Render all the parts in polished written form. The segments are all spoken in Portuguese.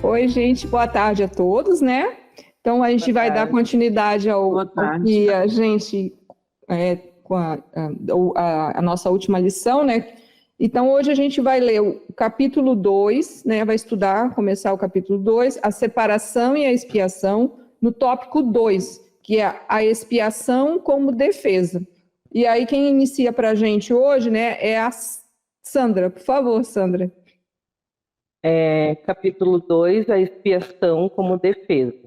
Oi, gente, boa tarde a todos, né? Então, a gente vai dar continuidade ao que a gente, com a nossa última lição, né? Então, hoje a gente vai ler o capítulo 2, né? Vai estudar, começar o capítulo 2, a separação e a expiação, no tópico 2, que é a expiação como defesa. E aí, quem inicia para a gente hoje, né, é a Sandra. Por favor, Sandra. Capítulo 2, a expiação como defesa.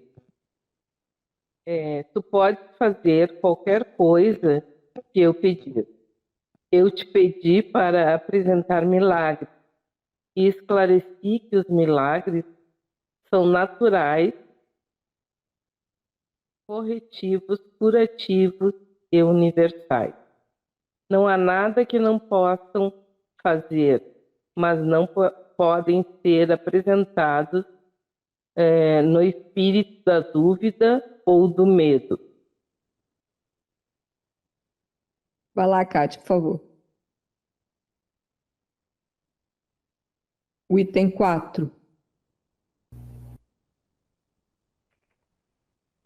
Tu podes fazer qualquer coisa que eu pedir. Eu te pedi para apresentar milagres e esclareci que os milagres são naturais, corretivos, curativos e universais. Não há nada que não possam fazer, mas não podem ser apresentados no espírito da dúvida ou do medo. Vai lá, Kátia, por favor. O item 4.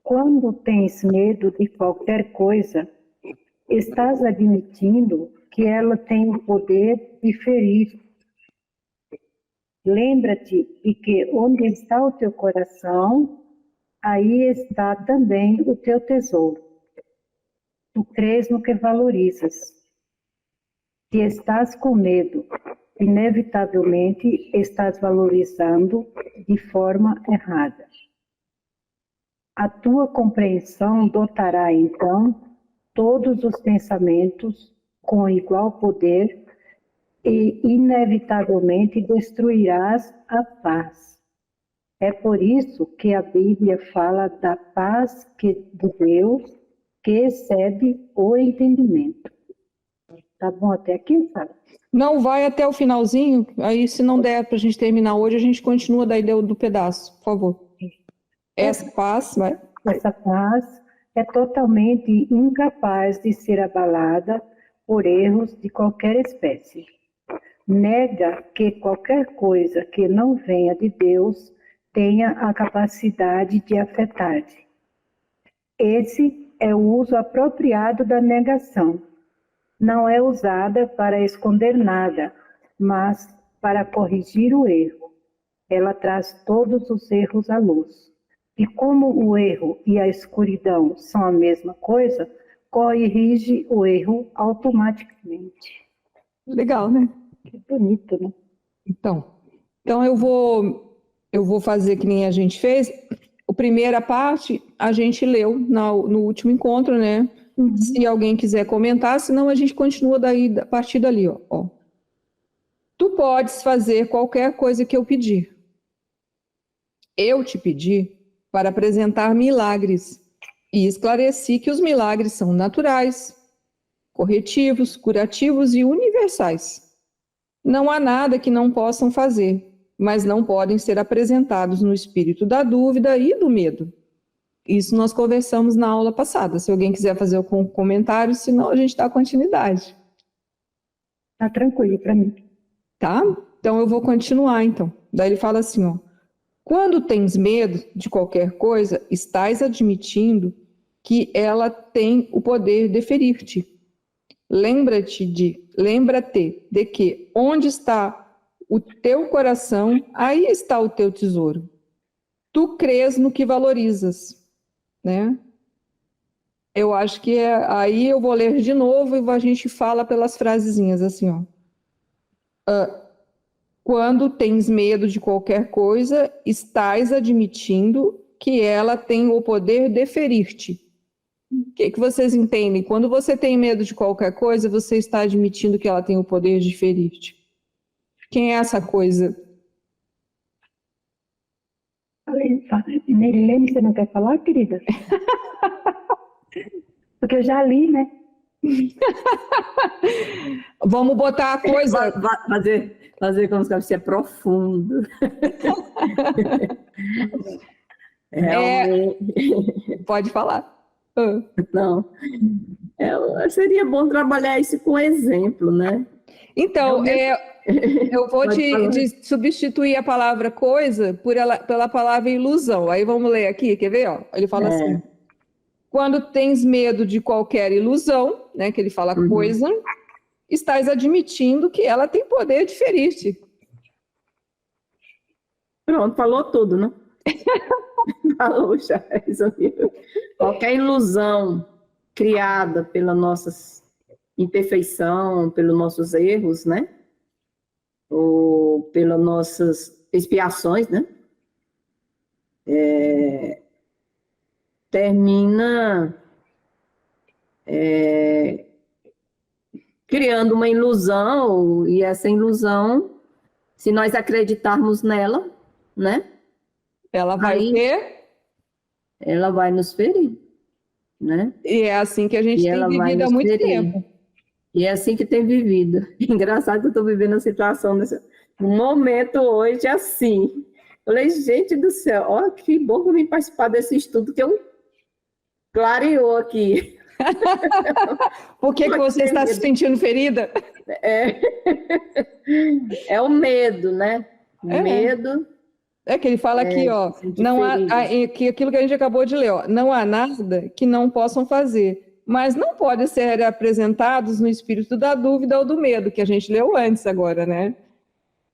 Quando tens medo de qualquer coisa, estás admitindo que ela tem o poder de ferir. Lembra-te de que onde está o teu coração, aí está também o teu tesouro. Tu crês no que valorizas. Se estás com medo, inevitavelmente estás valorizando de forma errada. A tua compreensão dotará, então, todos os pensamentos com igual poder e, inevitavelmente, destruirás a paz. É por isso que a Bíblia fala da paz de Deus que excede o entendimento. Tá bom até aqui, Sara? Não, vai até o finalzinho, aí se não der para a gente terminar hoje, a gente continua daí do pedaço, por favor. Essa paz, vai. Essa paz é totalmente incapaz de ser abalada por erros de qualquer espécie. Nega que qualquer coisa que não venha de Deus tenha a capacidade de afetar-te. Esse é o uso apropriado da negação. Não é usada para esconder nada, mas para corrigir o erro. Ela traz todos os erros à luz. E como o erro e a escuridão são a mesma coisa, corrige o erro automaticamente. Legal, né? Que bonito, né? Então eu vou fazer que nem a gente fez. A primeira parte a gente leu no último encontro, né? Uhum. Se alguém quiser comentar, senão a gente continua daí, a partir dali, ó. Tu podes fazer qualquer coisa que eu pedir. Eu te pedi para apresentar milagres e esclareci que os milagres são naturais, corretivos, curativos e universais. Não há nada que não possam fazer, mas não podem ser apresentados no espírito da dúvida e do medo. Isso nós conversamos na aula passada. Se alguém quiser fazer algum comentário, senão a gente dá continuidade. Tá tranquilo para mim. Tá? Então eu vou continuar, então. Daí ele fala assim, ó. Quando tens medo de qualquer coisa, estás admitindo que ela tem o poder de ferir-te. Lembra-te de que onde está o teu coração, aí está o teu tesouro. Tu crês no que valorizas, né? Eu acho que aí eu vou ler de novo e a gente fala pelas frasezinhas assim, ó. Quando tens medo de qualquer coisa, estás admitindo que ela tem o poder de ferir-te. O que vocês entendem? Quando você tem medo de qualquer coisa, você está admitindo que ela tem o poder de ferir-te. Quem é essa coisa? Nerilene, você não quer falar, querida? Porque eu já li, né? Vamos botar a coisa... Fazer como se é profundo. Pode falar. Não. Seria bom trabalhar isso com exemplo, né? Então, eu vou Pode falar. te substituir a palavra coisa pela palavra ilusão. Aí vamos ler aqui, quer ver? Ó? Ele fala assim: quando tens medo de qualquer ilusão, né, que ele fala coisa, estás admitindo que ela tem poder de ferir-te. Pronto, falou tudo, né? Falou já, resumiu. Qualquer ilusão criada pela nossa imperfeição, pelos nossos erros, né? Ou pelas nossas expiações, né? Termina criando uma ilusão, e essa ilusão, se nós acreditarmos nela, né? Ela vai o quê? Ela vai nos ferir, né? E é assim que a gente E tem ela vai vivido há nos muito ferir. tempo. E é assim que tem vivido. Engraçado que eu estou vivendo a situação no momento hoje assim. Eu falei, gente do céu, ó, que bom que eu vim participar desse estudo que eu clareou aqui. Por que você está se sentindo ferida? É o medo, né? Medo. É que ele fala aqui, ó, não há, aquilo que a gente acabou de ler, ó, não há nada que não possam fazer, mas não podem ser apresentados no espírito da dúvida ou do medo, que a gente leu antes agora, né?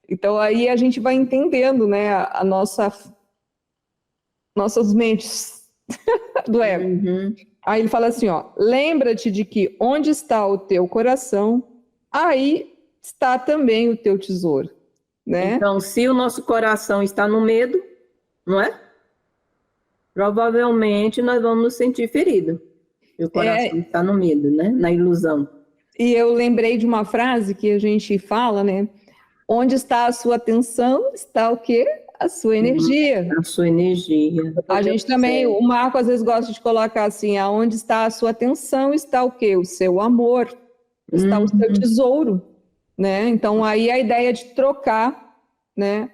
Então aí a gente vai entendendo, né, nossas mentes do ego. Aí ele fala assim, ó, lembra-te de que onde está o teu coração, aí está também o teu tesouro. Né? Então, se o nosso coração está no medo, não é? Provavelmente nós vamos nos sentir feridos. E o coração está no medo, né? Na ilusão. E eu lembrei de uma frase que a gente fala, né? Onde está a sua atenção, está o quê? A sua energia. A sua energia. A gente também, o Marco às vezes gosta de colocar assim, aonde está a sua atenção, está o quê? O seu amor, está o seu tesouro. Né? Então, aí a ideia de trocar, né?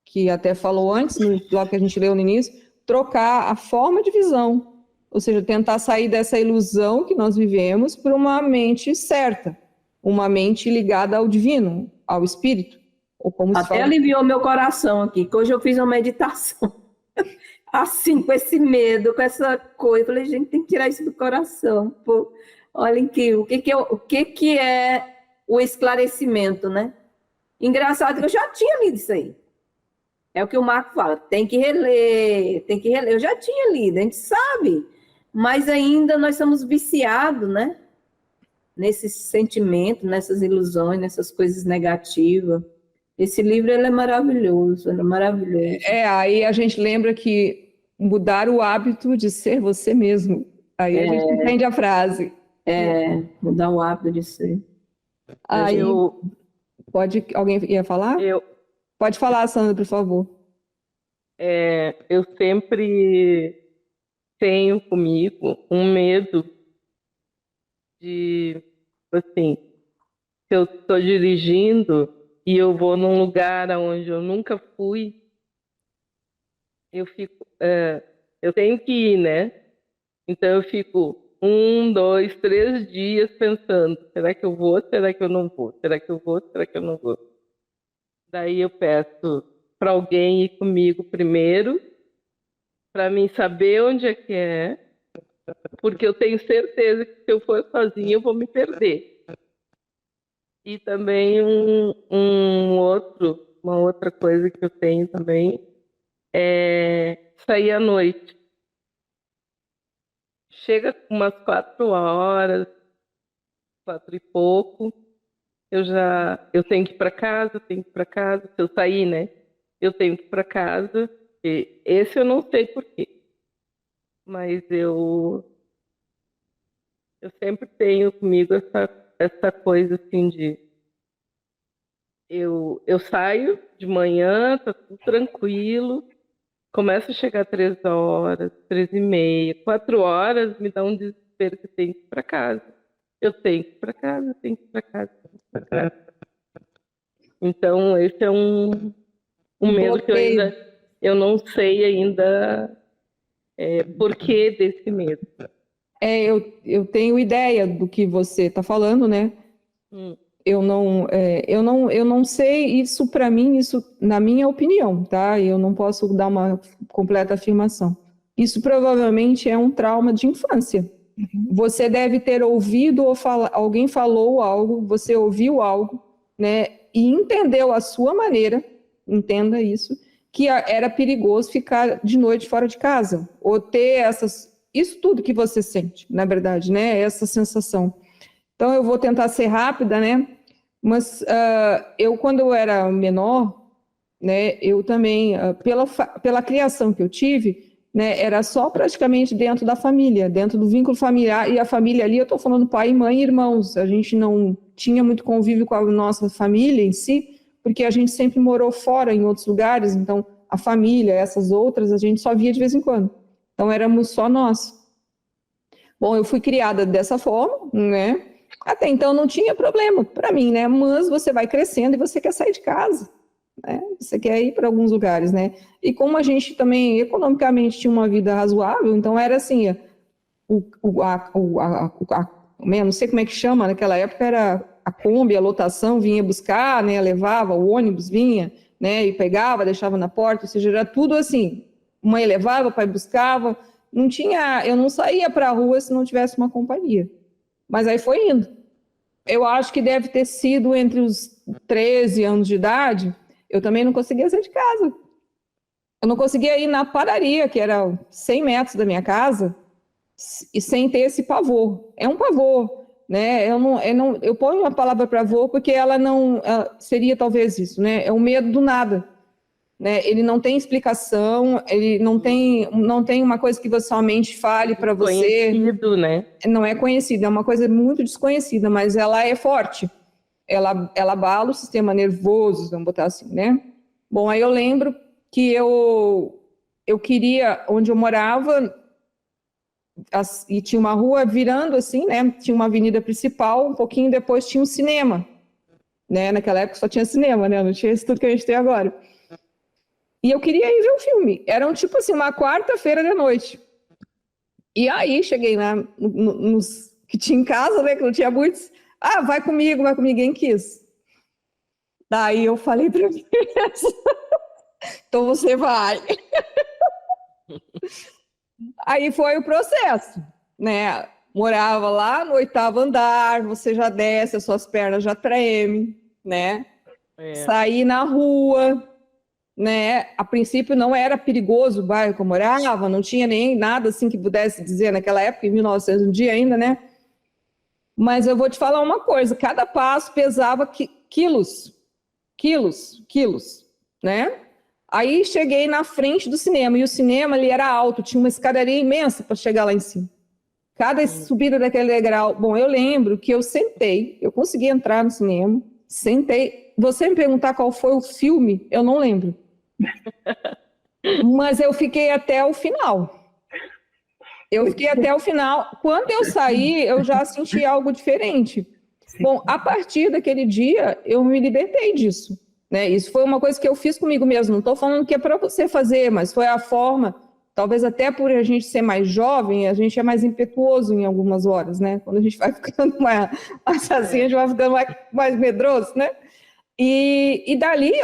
Que até falou antes, no bloco que a gente leu no início, trocar a forma de visão, ou seja, tentar sair dessa ilusão que nós vivemos para uma mente certa, uma mente ligada ao divino, ao espírito. Ou como se até fala... aliviou meu coração aqui, que hoje eu fiz uma meditação, assim, com esse medo, com essa coisa, eu falei, gente, tem que tirar isso do coração. Pô, olhem o que é o esclarecimento, né? Engraçado que eu já tinha lido isso aí. É o que o Marco fala, tem que reler. Eu já tinha lido, a gente sabe. Mas ainda nós somos viciados, né? Nesse sentimento, nessas ilusões, nessas coisas negativas. Esse livro, ele é maravilhoso, ele é maravilhoso. Aí a gente lembra que mudar o hábito de ser você mesmo. Aí a gente entende a frase. Mudar o hábito de ser. Aí, alguém ia falar? Pode falar, Sandra, por favor. Eu sempre tenho comigo um medo de, assim, se eu estou dirigindo e eu vou num lugar onde eu nunca fui, eu tenho que ir, né? Então eu fico 1, 2, 3 dias pensando, será que eu vou, será que eu não vou? Será que eu vou, será que eu não vou? Daí eu peço para alguém ir comigo primeiro, para mim saber onde é que é, porque eu tenho certeza que se eu for sozinha eu vou me perder. E também uma outra coisa que eu tenho também é sair à noite. Chega umas 4 horas, 4 e pouco, eu tenho que ir para casa, se eu sair, né? Eu tenho que ir para casa, e esse eu não sei por quê, mas eu sempre tenho comigo essa coisa assim de eu saio de manhã, tá tudo tranquilo, começa a chegar 3 horas, 3 e meia, 4 horas, me dá um desespero que eu tenho que ir para casa. Eu tenho que ir para casa, tenho que ir para casa. Então, esse é um medo que eu não sei ainda porquê desse medo. Eu tenho ideia do que você está falando, né? eu não sei, isso para mim, isso na minha opinião, tá? Eu não posso dar uma completa afirmação. Isso provavelmente é um trauma de infância. Você deve ter ouvido ou alguém falou algo, você ouviu algo, né? E entendeu a sua maneira, entenda isso, que era perigoso ficar de noite fora de casa, ou ter isso tudo que você sente, na verdade, né? Essa sensação. Então, eu vou tentar ser rápida, né? Mas quando eu era menor, né, eu também, pela criação que eu tive, né, era só praticamente dentro da família, dentro do vínculo familiar, e a família ali, eu estou falando pai, mãe e irmãos, a gente não tinha muito convívio com a nossa família em si, porque a gente sempre morou fora, em outros lugares, então a família, essas outras, a gente só via de vez em quando. Então éramos só nós. Bom, eu fui criada dessa forma, né? Até então não tinha problema para mim, né? Mas você vai crescendo e você quer sair de casa, né? Você quer ir para alguns lugares, né? E como a gente também economicamente tinha uma vida razoável, então era assim, não sei como é que chama, naquela época era a Kombi, a lotação vinha buscar, né? Levava, o ônibus vinha, né? E pegava, deixava na porta, ou seja, era tudo assim. Mãe levava, pai buscava, eu não saía para a rua se não tivesse uma companhia. Mas aí foi indo. Eu acho que deve ter sido entre os 13 anos de idade, eu também não conseguia sair de casa. Eu não conseguia ir na padaria, que era 100 metros da minha casa, e sem ter esse pavor. É um pavor, né? Eu ponho uma palavra pavor porque ela não seria talvez isso, né? É o medo do nada, né? Ele não tem explicação, ele não tem uma coisa que você somente fale para você. Conhecido, né? Não é conhecida, é uma coisa muito desconhecida, mas ela é forte. Ela abala o sistema nervoso, vamos botar assim, né? Bom, aí eu lembro que eu queria, onde eu morava, e tinha uma rua virando assim, né? Tinha uma avenida principal, um pouquinho depois tinha um cinema, né? Naquela época só tinha cinema, né? Não tinha isso tudo que a gente tem agora. E eu queria ir ver o filme. Era tipo assim, uma quarta-feira da noite. E aí cheguei nos que tinha em casa, né? Que não tinha muitos. Ah, vai comigo, ninguém quis. Daí eu falei para mim, então você vai. Aí foi o processo, né? Morava lá no 8º andar, você já desce, as suas pernas já tremem, né? Saí na rua, né? A princípio não era perigoso o bairro que eu morava, não tinha nem nada assim que pudesse dizer naquela época, em 1900, um dia ainda, né? Mas eu vou te falar uma coisa, cada passo pesava quilos, né? Aí cheguei na frente do cinema, e o cinema ali era alto, tinha uma escadaria imensa para chegar lá em cima. Cada subida daquele degrau. Bom, eu lembro que eu sentei, eu consegui entrar no cinema, sentei. Você me perguntar qual foi o filme, eu não lembro. Mas eu fiquei até o final. Quando eu saí, eu já senti algo diferente. Bom, a partir daquele dia, eu me libertei disso, né? Isso foi uma coisa que eu fiz comigo mesmo. Não estou falando que é para você fazer, mas foi a forma, talvez até por a gente ser mais jovem, a gente é mais impetuoso em algumas horas, né? Quando a gente vai ficando mais assim, a gente vai ficando mais medroso, né? E dali,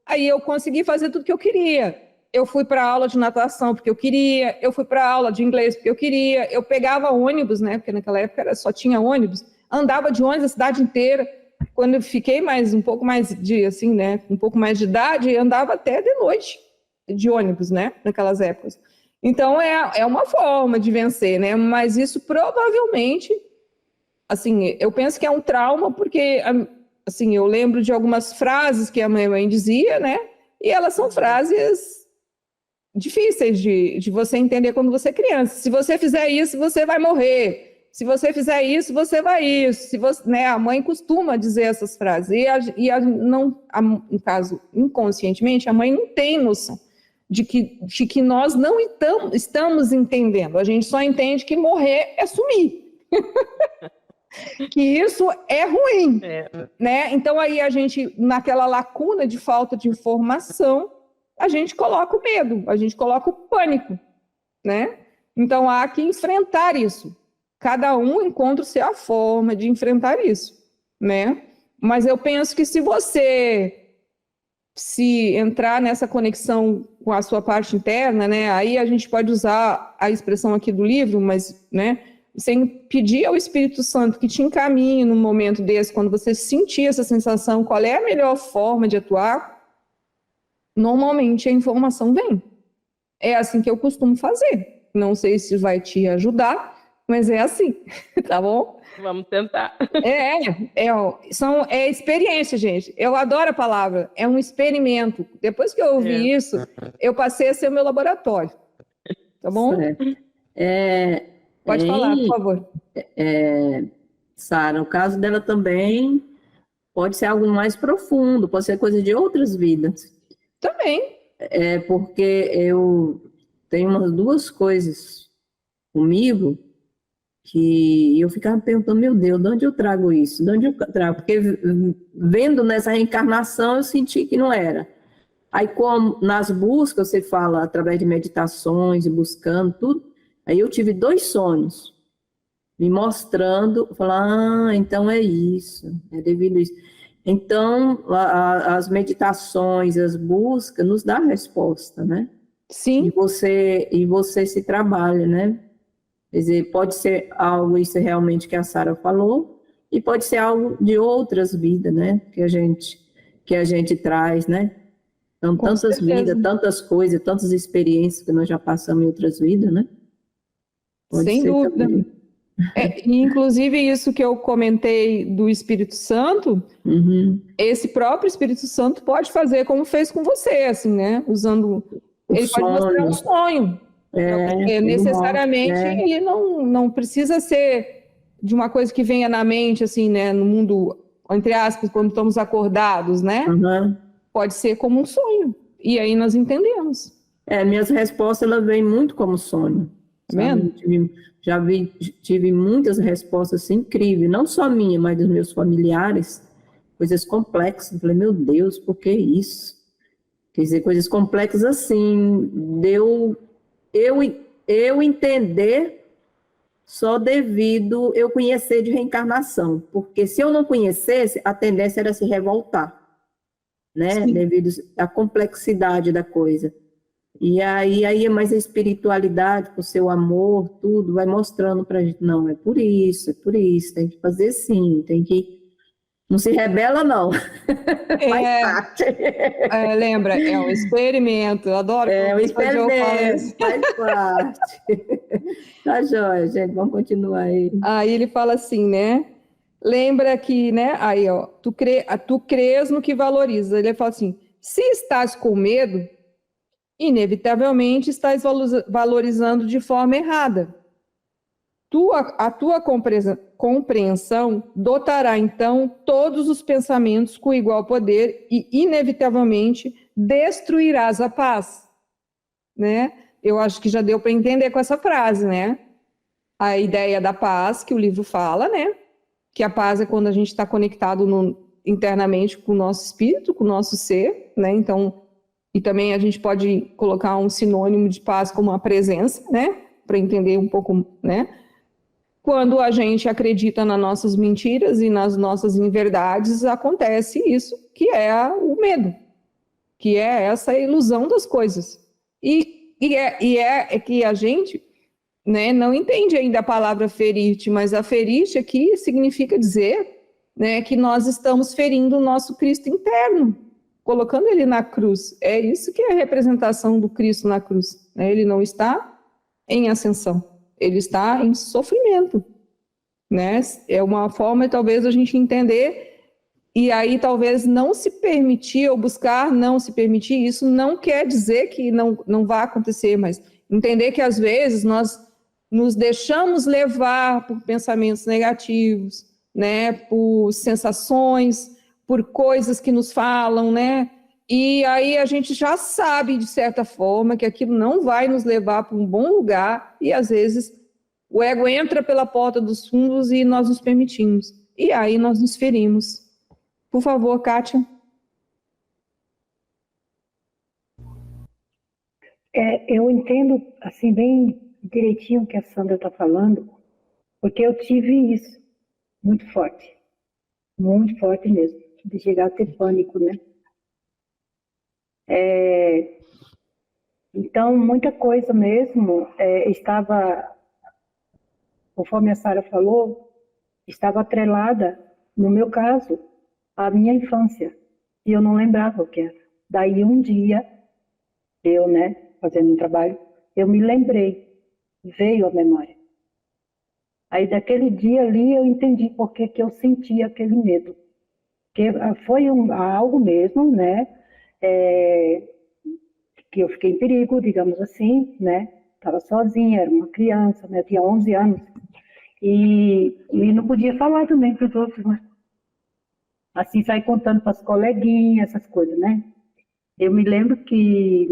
aí eu consegui fazer tudo que eu queria. Eu fui para aula de natação porque eu queria, eu fui para aula de inglês porque eu queria, eu pegava ônibus, né? Porque naquela época só tinha ônibus, andava de ônibus a cidade inteira. Quando eu fiquei um pouco mais de idade, andava até de noite de ônibus, né? Naquelas épocas. Então é uma forma de vencer, né? Mas isso provavelmente, assim, eu penso que é um trauma porque, assim, eu lembro de algumas frases que a minha mãe dizia, né? E elas são frases difíceis de você entender quando você é criança. Se você fizer isso, você vai morrer. Se você fizer isso, você vai isso. Se você, né, a mãe costuma dizer essas frases. No caso, inconscientemente, a mãe não tem noção de que nós não estamos entendendo. A gente só entende que morrer é sumir. Que isso é ruim. Né? Então, aí a gente, naquela lacuna de falta de informação, a gente coloca o medo, a gente coloca o pânico, né? Então, há que enfrentar isso. Cada um encontra a sua forma de enfrentar isso. né? Mas eu penso que se você se entrar nessa conexão com a sua parte interna, né? Aí a gente pode usar a expressão aqui do livro, mas, né? Sem pedir ao Espírito Santo que te encaminhe num momento desse, quando você sentir essa sensação, qual é a melhor forma de atuar, normalmente a informação vem. É assim que eu costumo fazer. Não sei se vai te ajudar, mas é assim, tá bom? Vamos tentar. É experiência, gente. Eu adoro a palavra, é um experimento. Depois que eu ouvi isso, eu passei a ser o meu laboratório. Tá bom? Pode falar, por favor. Sara, o caso dela também pode ser algo mais profundo, pode ser coisa de outras vidas. Também. Porque eu tenho umas duas coisas comigo que eu ficava perguntando, meu Deus, de onde eu trago isso? De onde eu trago? Porque vendo nessa reencarnação eu senti que não era. Aí como nas buscas, você fala através de meditações e buscando tudo, aí eu tive 2 sonhos me mostrando, falar, então é isso, é devido a isso. Então, as meditações, as buscas, nos dá a resposta, né? Sim. E você se trabalha, né? Quer dizer, pode ser algo, isso realmente que a Sara falou, e pode ser algo de outras vidas, né? Que a gente traz, né? Então, Com tantas certeza. vidas, tantas coisas, tantas experiências que nós já passamos em outras vidas, né? Pode Sem ser dúvida. também. E, inclusive, isso que eu comentei do Espírito Santo, esse próprio Espírito Santo pode fazer como fez com você, assim, né? Usando. Ele pode mostrar um sonho. Porque necessariamente ele não precisa ser de uma coisa que venha na mente, assim, né? No mundo, entre aspas, quando estamos acordados, né? Pode ser como um sonho. E aí nós entendemos. Minhas respostas, elas vêm muito como sonho. Tá vendo? Tive muitas respostas assim, incríveis, não só minha, mas dos meus familiares, coisas complexas. Eu falei, meu Deus, por que isso? Quer dizer, coisas complexas assim, deu eu entender só devido eu conhecer de reencarnação, porque se eu não conhecesse, a tendência era se revoltar, né? Sim. Devido à complexidade da coisa. E aí é mais a espiritualidade, com o seu amor, tudo, vai mostrando para a gente, não, é por isso, tem que fazer assim, tem que... Não se rebela, não. Faz parte. Lembra, é um experimento. Eu adoro. É um experimento, faz parte. Tá joia, gente, vamos continuar aí. Aí ele fala assim, né? Lembra que, né? Aí, ó, tu crês no que valoriza. Ele fala assim: se estás com medo, inevitavelmente estás valorizando de forma errada. A tua compreensão dotará, então, todos os pensamentos com igual poder e, inevitavelmente, destruirás a paz. Né? Eu acho que já deu para entender com essa frase, né? A ideia da paz que o livro fala, né? Que a paz é quando a gente está conectado internamente com o nosso espírito, com o nosso ser, né? Então, e também a gente pode colocar um sinônimo de paz como a presença, né? Para entender um pouco, né? Quando a gente acredita nas nossas mentiras e nas nossas inverdades, acontece isso, que é o medo, que é essa ilusão das coisas. E é que a gente, né, não entende ainda a palavra ferir-te, mas a ferir-te aqui significa dizer, né, que nós estamos ferindo o nosso Cristo interno, colocando ele na cruz. É isso que é a representação do Cristo na cruz. Né? Ele não está em ascensão. Ele está em sofrimento, né? É uma forma, talvez, a gente entender, e aí talvez não se permitir ou buscar não se permitir, isso não quer dizer que não vai acontecer, mas entender que às vezes nós nos deixamos levar por pensamentos negativos, né? Por sensações, por coisas que nos falam, né? E aí a gente já sabe, de certa forma, que aquilo não vai nos levar para um bom lugar e, às vezes, o ego entra pela porta dos fundos e nós nos permitimos. E aí nós nos ferimos. Por favor, Kátia. Eu entendo, assim, bem direitinho o que a Sandra está falando, porque eu tive isso muito forte. muito forte mesmo, de chegar a ter pânico, né? Então, muita coisa mesmo estava, conforme a Sara falou, estava atrelada, no meu caso, à minha infância. E eu não lembrava o que era. Daí um dia, eu, né, fazendo um trabalho, eu me lembrei, veio a memória. Aí daquele dia ali eu entendi por que que eu sentia aquele medo. Que foi algo mesmo, né, que eu fiquei em perigo, digamos assim, né, estava sozinha, era uma criança, né, tinha 11 anos, e não podia falar também para os outros, né? Assim, sair contando para as coleguinhas, essas coisas, né? Eu me lembro que,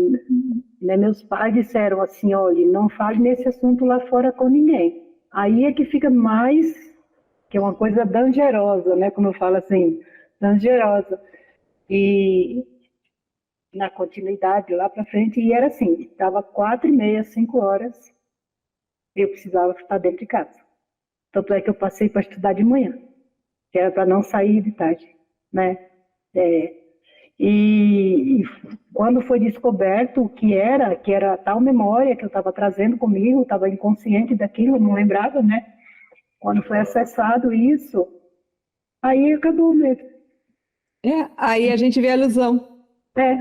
né, meus pais disseram assim, olha, não fale nesse assunto lá fora com ninguém. Aí é que fica mais, que é uma coisa dangerosa, né, como eu falo assim, dangerosa. E na continuidade, lá para frente, e era assim, estava 4h30, 5 horas, eu precisava estar dentro de casa. Tanto é que eu passei para estudar de manhã, que era para não sair de tarde, né? E quando foi descoberto o que era a tal memória que eu estava trazendo comigo, estava inconsciente daquilo, não lembrava, né? Quando foi acessado isso, aí acabou mesmo. Aí a gente vê a ilusão. É,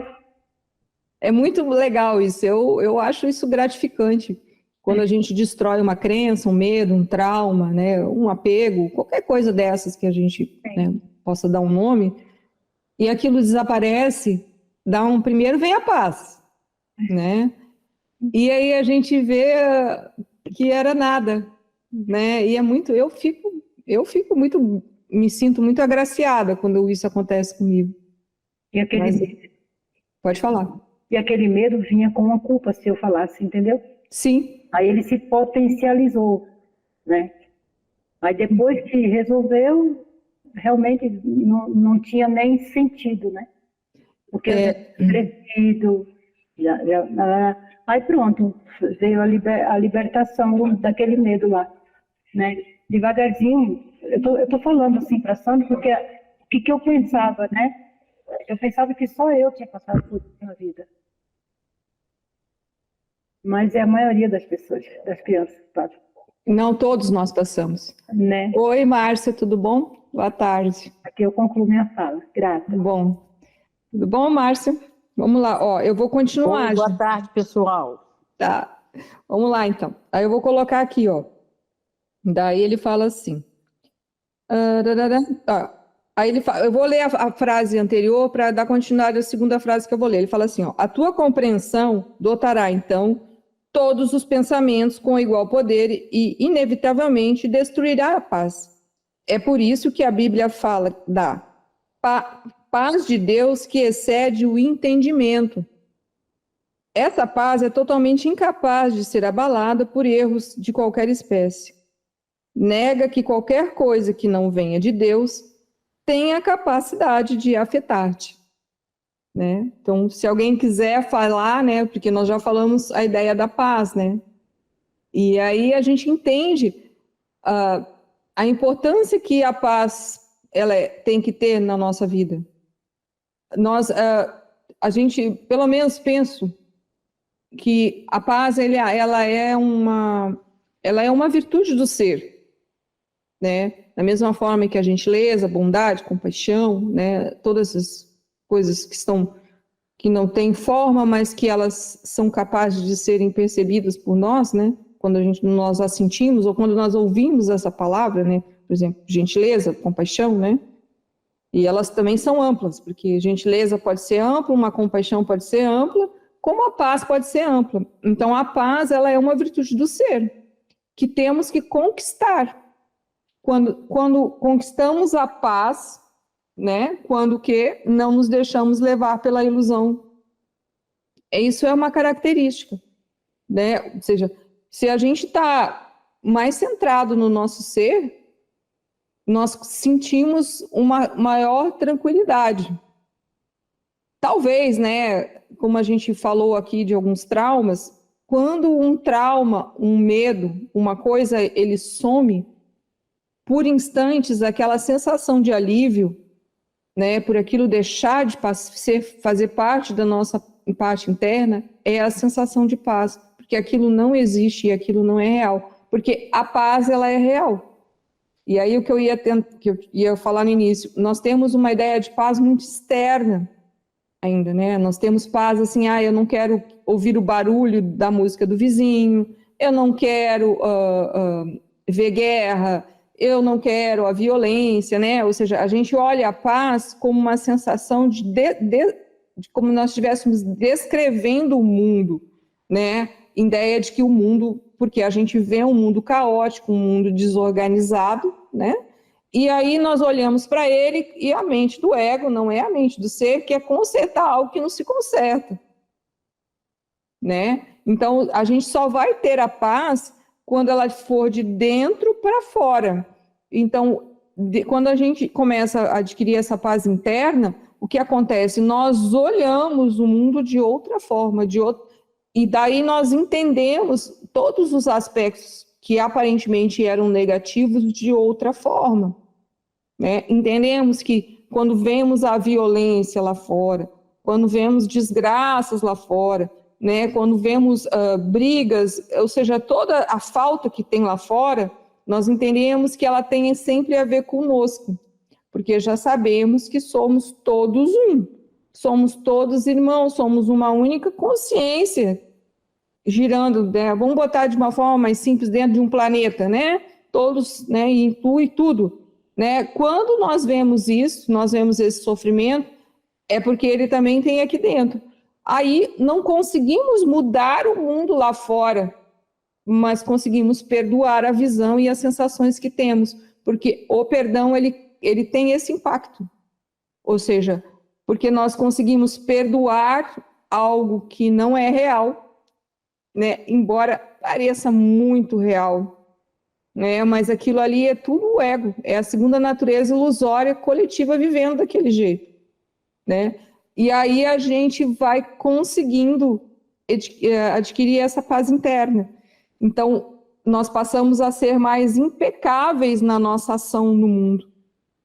É muito legal isso, eu acho isso gratificante. Quando a gente destrói uma crença, um medo, um trauma, né, um apego, qualquer coisa dessas que a gente, né, possa dar um nome, e aquilo desaparece, primeiro vem a paz, né? E aí a gente vê que era nada, né? E eu fico muito, me sinto muito agraciada quando isso acontece comigo. e aquele, Mas pode falar. e aquele medo vinha com uma culpa, se eu falasse, entendeu? Sim, Aí ele se potencializou, né? Aí depois que resolveu, realmente não tinha nem sentido, né? Porque eu já tinha crescido, aí pronto, veio a libertação daquele medo lá, né? Devagarzinho, eu tô falando assim para a Sandra, porque o que eu pensava, né? Eu pensava que só eu tinha passado por isso na vida. Mas é a maioria das pessoas, das crianças, sabe? não todos nós passamos. Né? Oi, Márcia, tudo bom? Boa tarde. Aqui eu concluo minha fala. Grata. Tudo bom? Tudo bom, Márcia? Vamos lá, ó, eu vou continuar. Oi, boa tarde, pessoal. Tá, vamos lá então. Aí eu vou colocar aqui, ó. Daí ele fala assim. Aí eu vou ler a frase anterior para dar continuidade à segunda frase que eu vou ler. Ele fala assim, ó, a tua compreensão dotará então todos os pensamentos com igual poder e inevitavelmente destruirá a paz. É por isso que a Bíblia fala da paz de Deus que excede o entendimento. Essa paz é totalmente incapaz de ser abalada por erros de qualquer espécie. Nega que qualquer coisa que não venha de Deus tenha a capacidade de afetar-te. Né? Então, se alguém quiser falar, né, porque nós já falamos a ideia da paz, né? E aí a gente entende a importância que a paz tem que ter na nossa vida. A gente, pelo menos penso que a paz ela é uma virtude do ser, né? Da mesma forma que a gentileza, a bondade, compaixão, né? Todas as coisas que não têm forma, mas que elas são capazes de serem percebidas por nós, né? Quando nós a sentimos ou quando nós ouvimos essa palavra, né? Por exemplo, gentileza, compaixão, né? E elas também são amplas, porque gentileza pode ser ampla, uma compaixão pode ser ampla, como a paz pode ser ampla. Então, a paz, ela é uma virtude do ser, que temos que conquistar. Quando conquistamos a paz, né? Quando que não nos deixamos levar pela ilusão. Isso é uma característica, né? Ou seja, se a gente está mais centrado no nosso ser, nós sentimos uma maior tranquilidade. Talvez, né, como a gente falou aqui de alguns traumas, quando um trauma, um medo, uma coisa, ele some, por instantes, aquela sensação de alívio, né, por aquilo deixar de fazer parte da nossa parte interna, é a sensação de paz, porque aquilo não existe e aquilo não é real, porque a paz, ela é real. E aí o que eu ia falar no início, nós temos uma ideia de paz muito externa ainda, né? Nós temos paz assim, eu não quero ouvir o barulho da música do vizinho, eu não quero ver guerra, eu não quero a violência, né? Ou seja, a gente olha a paz como uma sensação de como nós estivéssemos descrevendo o mundo, né? Ideia de que o mundo, porque a gente vê um mundo caótico, um mundo desorganizado, né? E aí nós olhamos para ele e a mente do ego não é a mente do ser, que é consertar algo que não se conserta, né? Então, a gente só vai ter a paz quando ela for de dentro para fora. Então, quando a gente começa a adquirir essa paz interna, o que acontece? Nós olhamos o mundo de outra forma, e daí nós entendemos todos os aspectos que aparentemente eram negativos de outra forma, né? Entendemos que quando vemos a violência lá fora, quando vemos desgraças lá fora, né? Quando vemos brigas, ou seja, toda a falta que tem lá fora, nós entendemos que ela tem sempre a ver conosco, porque já sabemos que somos todos um, somos todos irmãos, somos uma única consciência girando, né? Vamos botar de uma forma mais simples, dentro de um planeta, né? Todos, né? E inclui tudo, né? Quando nós vemos isso, nós vemos esse sofrimento, é porque ele também tem aqui dentro. Aí não conseguimos mudar o mundo lá fora, mas conseguimos perdoar a visão e as sensações que temos, porque o perdão, ele tem esse impacto. Ou seja, porque nós conseguimos perdoar algo que não é real, né? Embora pareça muito real, né? Mas aquilo ali é tudo o ego, é a segunda natureza ilusória coletiva vivendo daquele jeito, né? E aí a gente vai conseguindo adquirir essa paz interna. Então, nós passamos a ser mais impecáveis na nossa ação no mundo.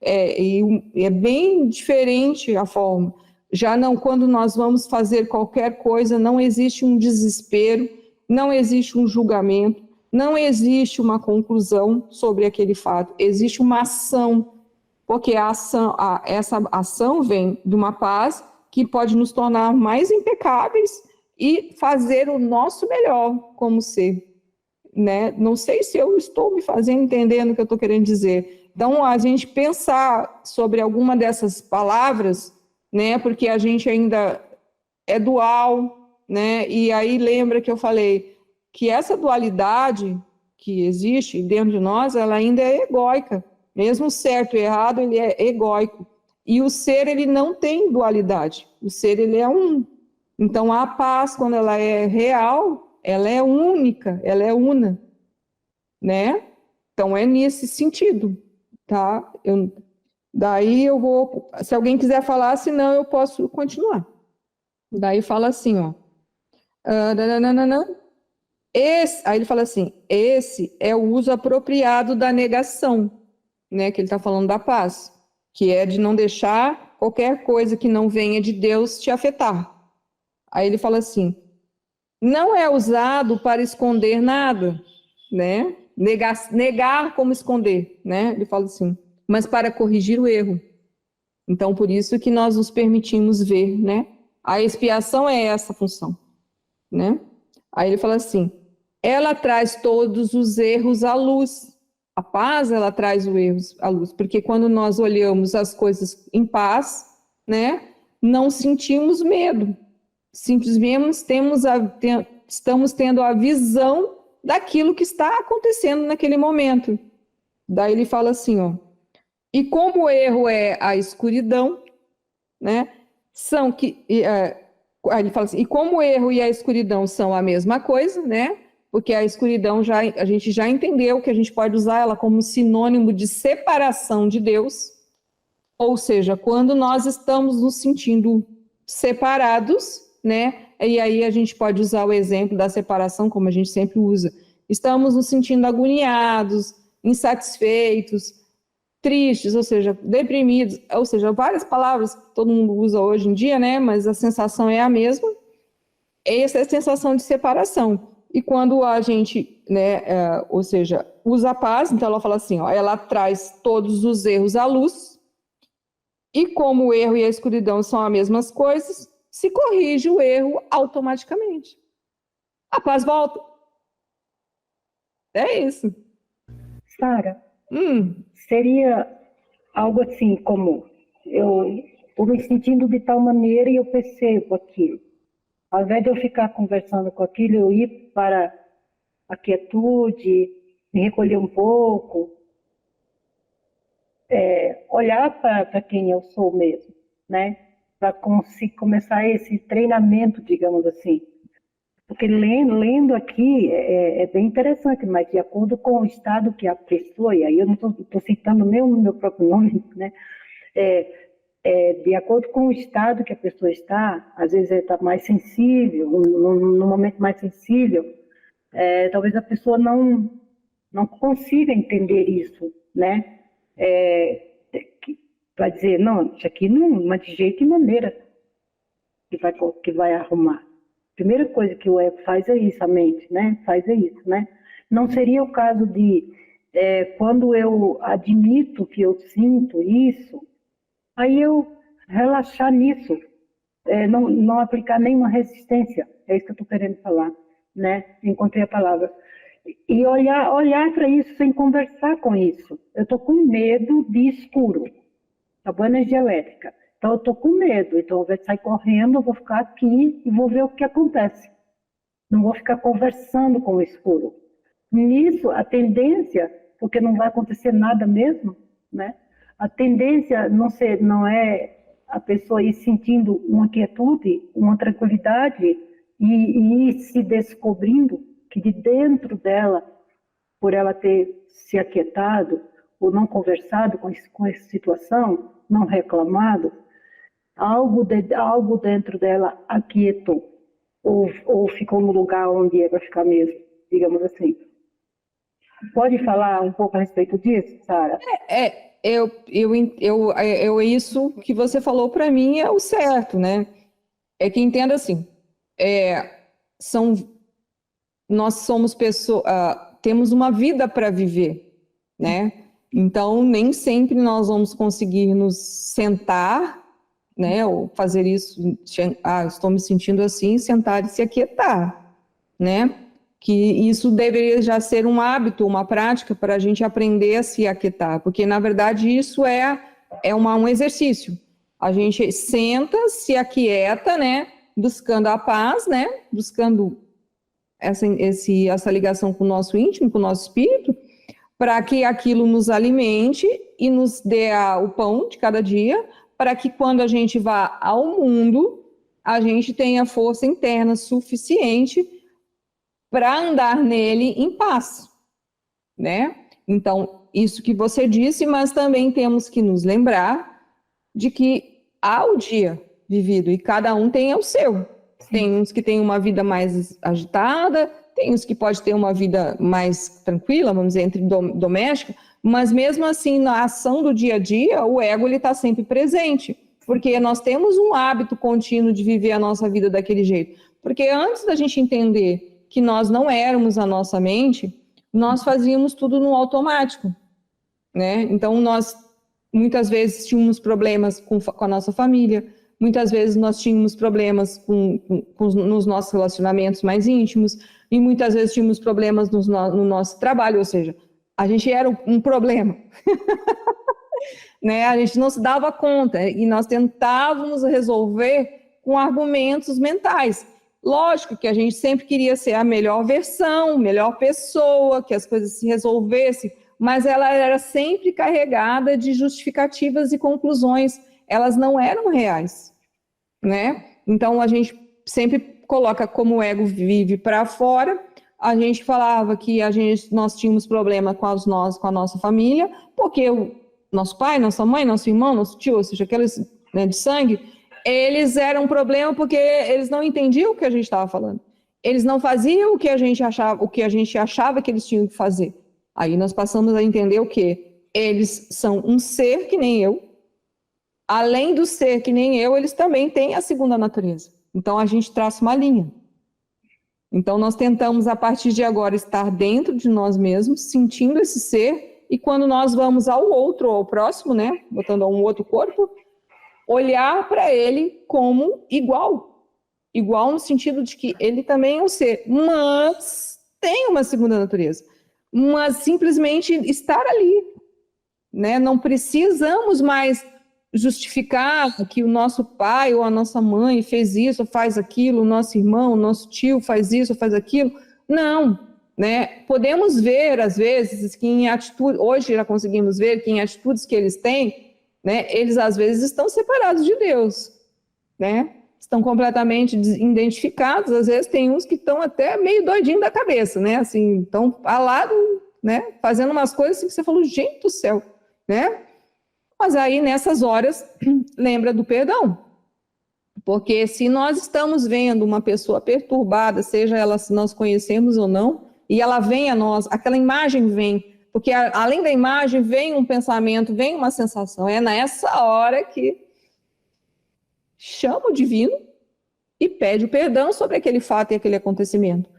É bem diferente a forma. Já não, quando nós vamos fazer qualquer coisa, não existe um desespero, não existe um julgamento, não existe uma conclusão sobre aquele fato. Existe uma ação, porque essa ação vem de uma paz que pode nos tornar mais impecáveis e fazer o nosso melhor como ser, né? Não sei se eu estou me fazendo entender o que eu estou querendo dizer. Então, a gente pensar sobre alguma dessas palavras, né? Porque a gente ainda é dual, né? E aí lembra que eu falei que essa dualidade que existe dentro de nós, ela ainda é egóica. Mesmo certo e errado, ele é egóico. E o ser, ele não tem dualidade. O ser, ele é um. Então, a paz, quando ela é real, ela é única, ela é una, né? Então, é nesse sentido, tá? Daí eu vou... Se alguém quiser falar, senão eu posso continuar. Daí fala assim, ó. Aí ele fala assim, esse é o uso apropriado da negação, né? Que ele está falando da paz, que é de não deixar qualquer coisa que não venha de Deus te afetar. Aí ele fala assim, não é usado para esconder nada, né? Negar como esconder, né? Ele fala assim, mas para corrigir o erro. Então, por isso que nós nos permitimos ver, né? A expiação é essa função, né? Aí ele fala assim, ela traz todos os erros à luz. A paz, ela traz os erros à luz, porque quando nós olhamos as coisas em paz, né? Não sentimos medo. Simplesmente estamos tendo a visão daquilo que está acontecendo naquele momento. Daí ele fala assim, ó, e como o erro é a escuridão, né? Aí ele fala assim, e como o erro e a escuridão são a mesma coisa, né? Porque a escuridão a gente já entendeu que a gente pode usar ela como sinônimo de separação de Deus, ou seja, quando nós estamos nos sentindo separados, né? E aí a gente pode usar o exemplo da separação, como a gente sempre usa. Estamos nos sentindo agoniados, insatisfeitos, tristes, ou seja, deprimidos, ou seja, várias palavras que todo mundo usa hoje em dia, né? Mas a sensação é a mesma. Essa é a sensação de separação. E quando a gente, né, ou seja, usa a paz, então ela fala assim, ó, ela traz todos os erros à luz, e como o erro e a escuridão são as mesmas coisas, se corrige o erro automaticamente. A paz volta. É isso. Sara, seria algo assim como eu estou me sentindo de tal maneira e eu percebo aquilo. Ao invés de eu ficar conversando com aquilo, eu ir para a quietude, me recolher um pouco, olhar para quem eu sou mesmo, né? Para começar esse treinamento, digamos assim. Porque lendo aqui é bem interessante, mas de acordo com o estado que a pessoa, e aí eu não estou citando nem o meu próprio nome, né? De acordo com o estado que a pessoa está, às vezes está mais sensível, no momento mais sensível, talvez a pessoa não consiga entender isso, né? Vai dizer, não, isso aqui não, mas de jeito e maneira que vai arrumar. Primeira coisa que o ego faz é isso, a mente, né? Faz é isso, né? Não seria o caso de, quando eu admito que eu sinto isso, aí eu relaxar nisso, não aplicar nenhuma resistência, é isso que eu estou querendo falar, né? Encontrei a palavra. E olhar para isso sem conversar com isso. Eu estou com medo de escuro, a boa energia elétrica. Então eu estou com medo, então eu vou sair correndo, eu vou ficar aqui e vou ver o que acontece. Não vou ficar conversando com o escuro. Nisso, a tendência, porque não vai acontecer nada mesmo, né? A tendência não é a pessoa ir sentindo uma quietude, uma tranquilidade e ir se descobrindo que de dentro dela, por ela ter se aquietado ou não conversado com essa situação, não reclamado, algo dentro dela aquietou ou ficou no lugar onde é para ficar mesmo, digamos assim. Pode falar um pouco a respeito disso, Sara? Isso que você falou para mim é o certo, né? É que entenda assim, nós somos pessoas, temos uma vida para viver, né? Então nem sempre nós vamos conseguir nos sentar, né? Ou fazer isso, estou me sentindo assim, sentar e se aquietar, né? Que isso deveria já ser um hábito, uma prática para a gente aprender a se aquietar, porque na verdade isso é um exercício. A gente senta, se aquieta, né? Buscando a paz, né? Buscando essa ligação com o nosso íntimo, com o nosso espírito, para que aquilo nos alimente e nos dê o pão de cada dia, para que quando a gente vá ao mundo, a gente tenha força interna suficiente para andar nele em paz, né? Então, isso que você disse, mas também temos que nos lembrar de que há o dia vivido e cada um tem o seu. Tem uns que têm uma vida mais agitada, tem uns que pode ter uma vida mais tranquila, vamos dizer, doméstica, mas mesmo assim, na ação do dia a dia, o ego está sempre presente, porque nós temos um hábito contínuo de viver a nossa vida daquele jeito. Porque antes da gente entender que nós não éramos a nossa mente, nós fazíamos tudo no automático, né? Então, nós muitas vezes tínhamos problemas com a nossa família, muitas vezes nós tínhamos problemas nos nossos relacionamentos mais íntimos, e muitas vezes tínhamos problemas no nosso trabalho, ou seja, a gente era um problema. Né? A gente não se dava conta, e nós tentávamos resolver com argumentos mentais. Lógico que a gente sempre queria ser a melhor versão, melhor pessoa, que as coisas se resolvessem, mas ela era sempre carregada de justificativas e conclusões, elas não eram reais, né? Então a gente sempre coloca como o ego vive para fora. A gente falava que nós tínhamos problema com a nossa família, porque o nosso pai, nossa mãe, nosso irmão, nosso tio, ou seja, aqueles, né, de sangue, eles eram um problema porque eles não entendiam o que a gente estava falando. Eles não faziam o que a gente achava que eles tinham que fazer. Aí nós passamos a entender o quê? Eles são um ser que nem eu. Além do ser que nem eu, eles também têm a segunda natureza. Então, a gente traça uma linha. Então, nós tentamos, a partir de agora, estar dentro de nós mesmos, sentindo esse ser, e quando nós vamos ao outro, ao próximo, né, botando a um outro corpo, olhar para ele como igual. Igual no sentido de que ele também é um ser, mas tem uma segunda natureza. Mas simplesmente estar ali, né? Não precisamos mais justificar que o nosso pai ou a nossa mãe fez isso, ou faz aquilo, o nosso irmão, o nosso tio faz isso, ou faz aquilo. Não, né? Podemos ver, às vezes, que em atitude, hoje já conseguimos ver que em atitudes que eles têm, né, eles às vezes estão separados de Deus, né? Estão completamente identificados, às vezes tem uns que estão até meio doidinho da cabeça, né? Assim, estão ao lado, né? Fazendo umas coisas assim que você falou, gente do céu, né? Mas aí, nessas horas, lembra do perdão. Porque se nós estamos vendo uma pessoa perturbada, seja ela se nós conhecemos ou não, e ela vem a nós, aquela imagem vem, porque além da imagem vem um pensamento, vem uma sensação. É nessa hora que chama o divino e pede o perdão sobre aquele fato e aquele acontecimento,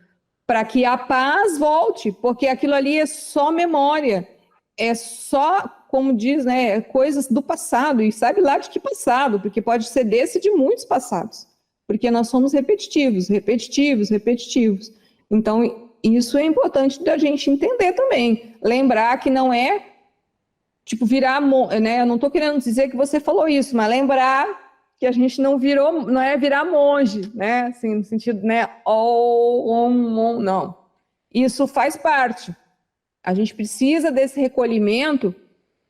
para que a paz volte, porque aquilo ali é só memória, é só, como diz, né, coisas do passado, e sabe lá de que passado, porque pode ser desse de muitos passados, porque nós somos repetitivos, repetitivos, repetitivos. Então, isso é importante da gente entender também, lembrar que não é, tipo, virar, né, eu não estou querendo dizer que você falou isso, mas lembrar que a gente não virou, não é virar monge, né, assim, no sentido, né, não. Isso faz parte. A gente precisa desse recolhimento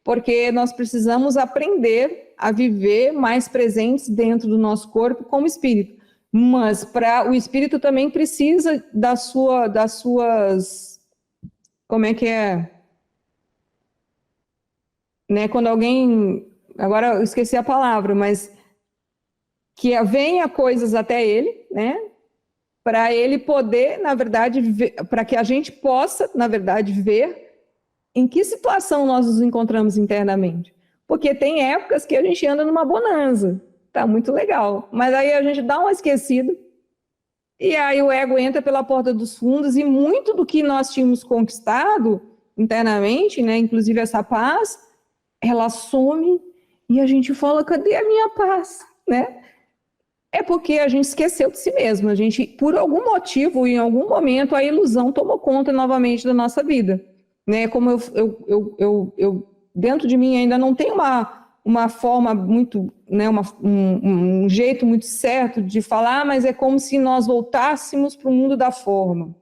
porque nós precisamos aprender a viver mais presentes dentro do nosso corpo como espírito. Mas para o espírito também precisa das suas, como é que é? Né, quando alguém, agora eu esqueci a palavra, mas que venha coisas até ele, né? Para ele poder, na verdade, para que a gente possa, na verdade, ver em que situação nós nos encontramos internamente. Porque tem épocas que a gente anda numa bonança, tá muito legal, mas aí a gente dá uma esquecida, e aí o ego entra pela porta dos fundos, e muito do que nós tínhamos conquistado internamente, né, inclusive essa paz, ela some, e a gente fala, cadê a minha paz, né? É porque a gente esqueceu de si mesmo, a gente, por algum motivo, em algum momento, a ilusão tomou conta novamente da nossa vida. Né? Como eu dentro de mim ainda não tem uma forma muito, né, um jeito muito certo de falar, mas é como se nós voltássemos para o mundo da forma,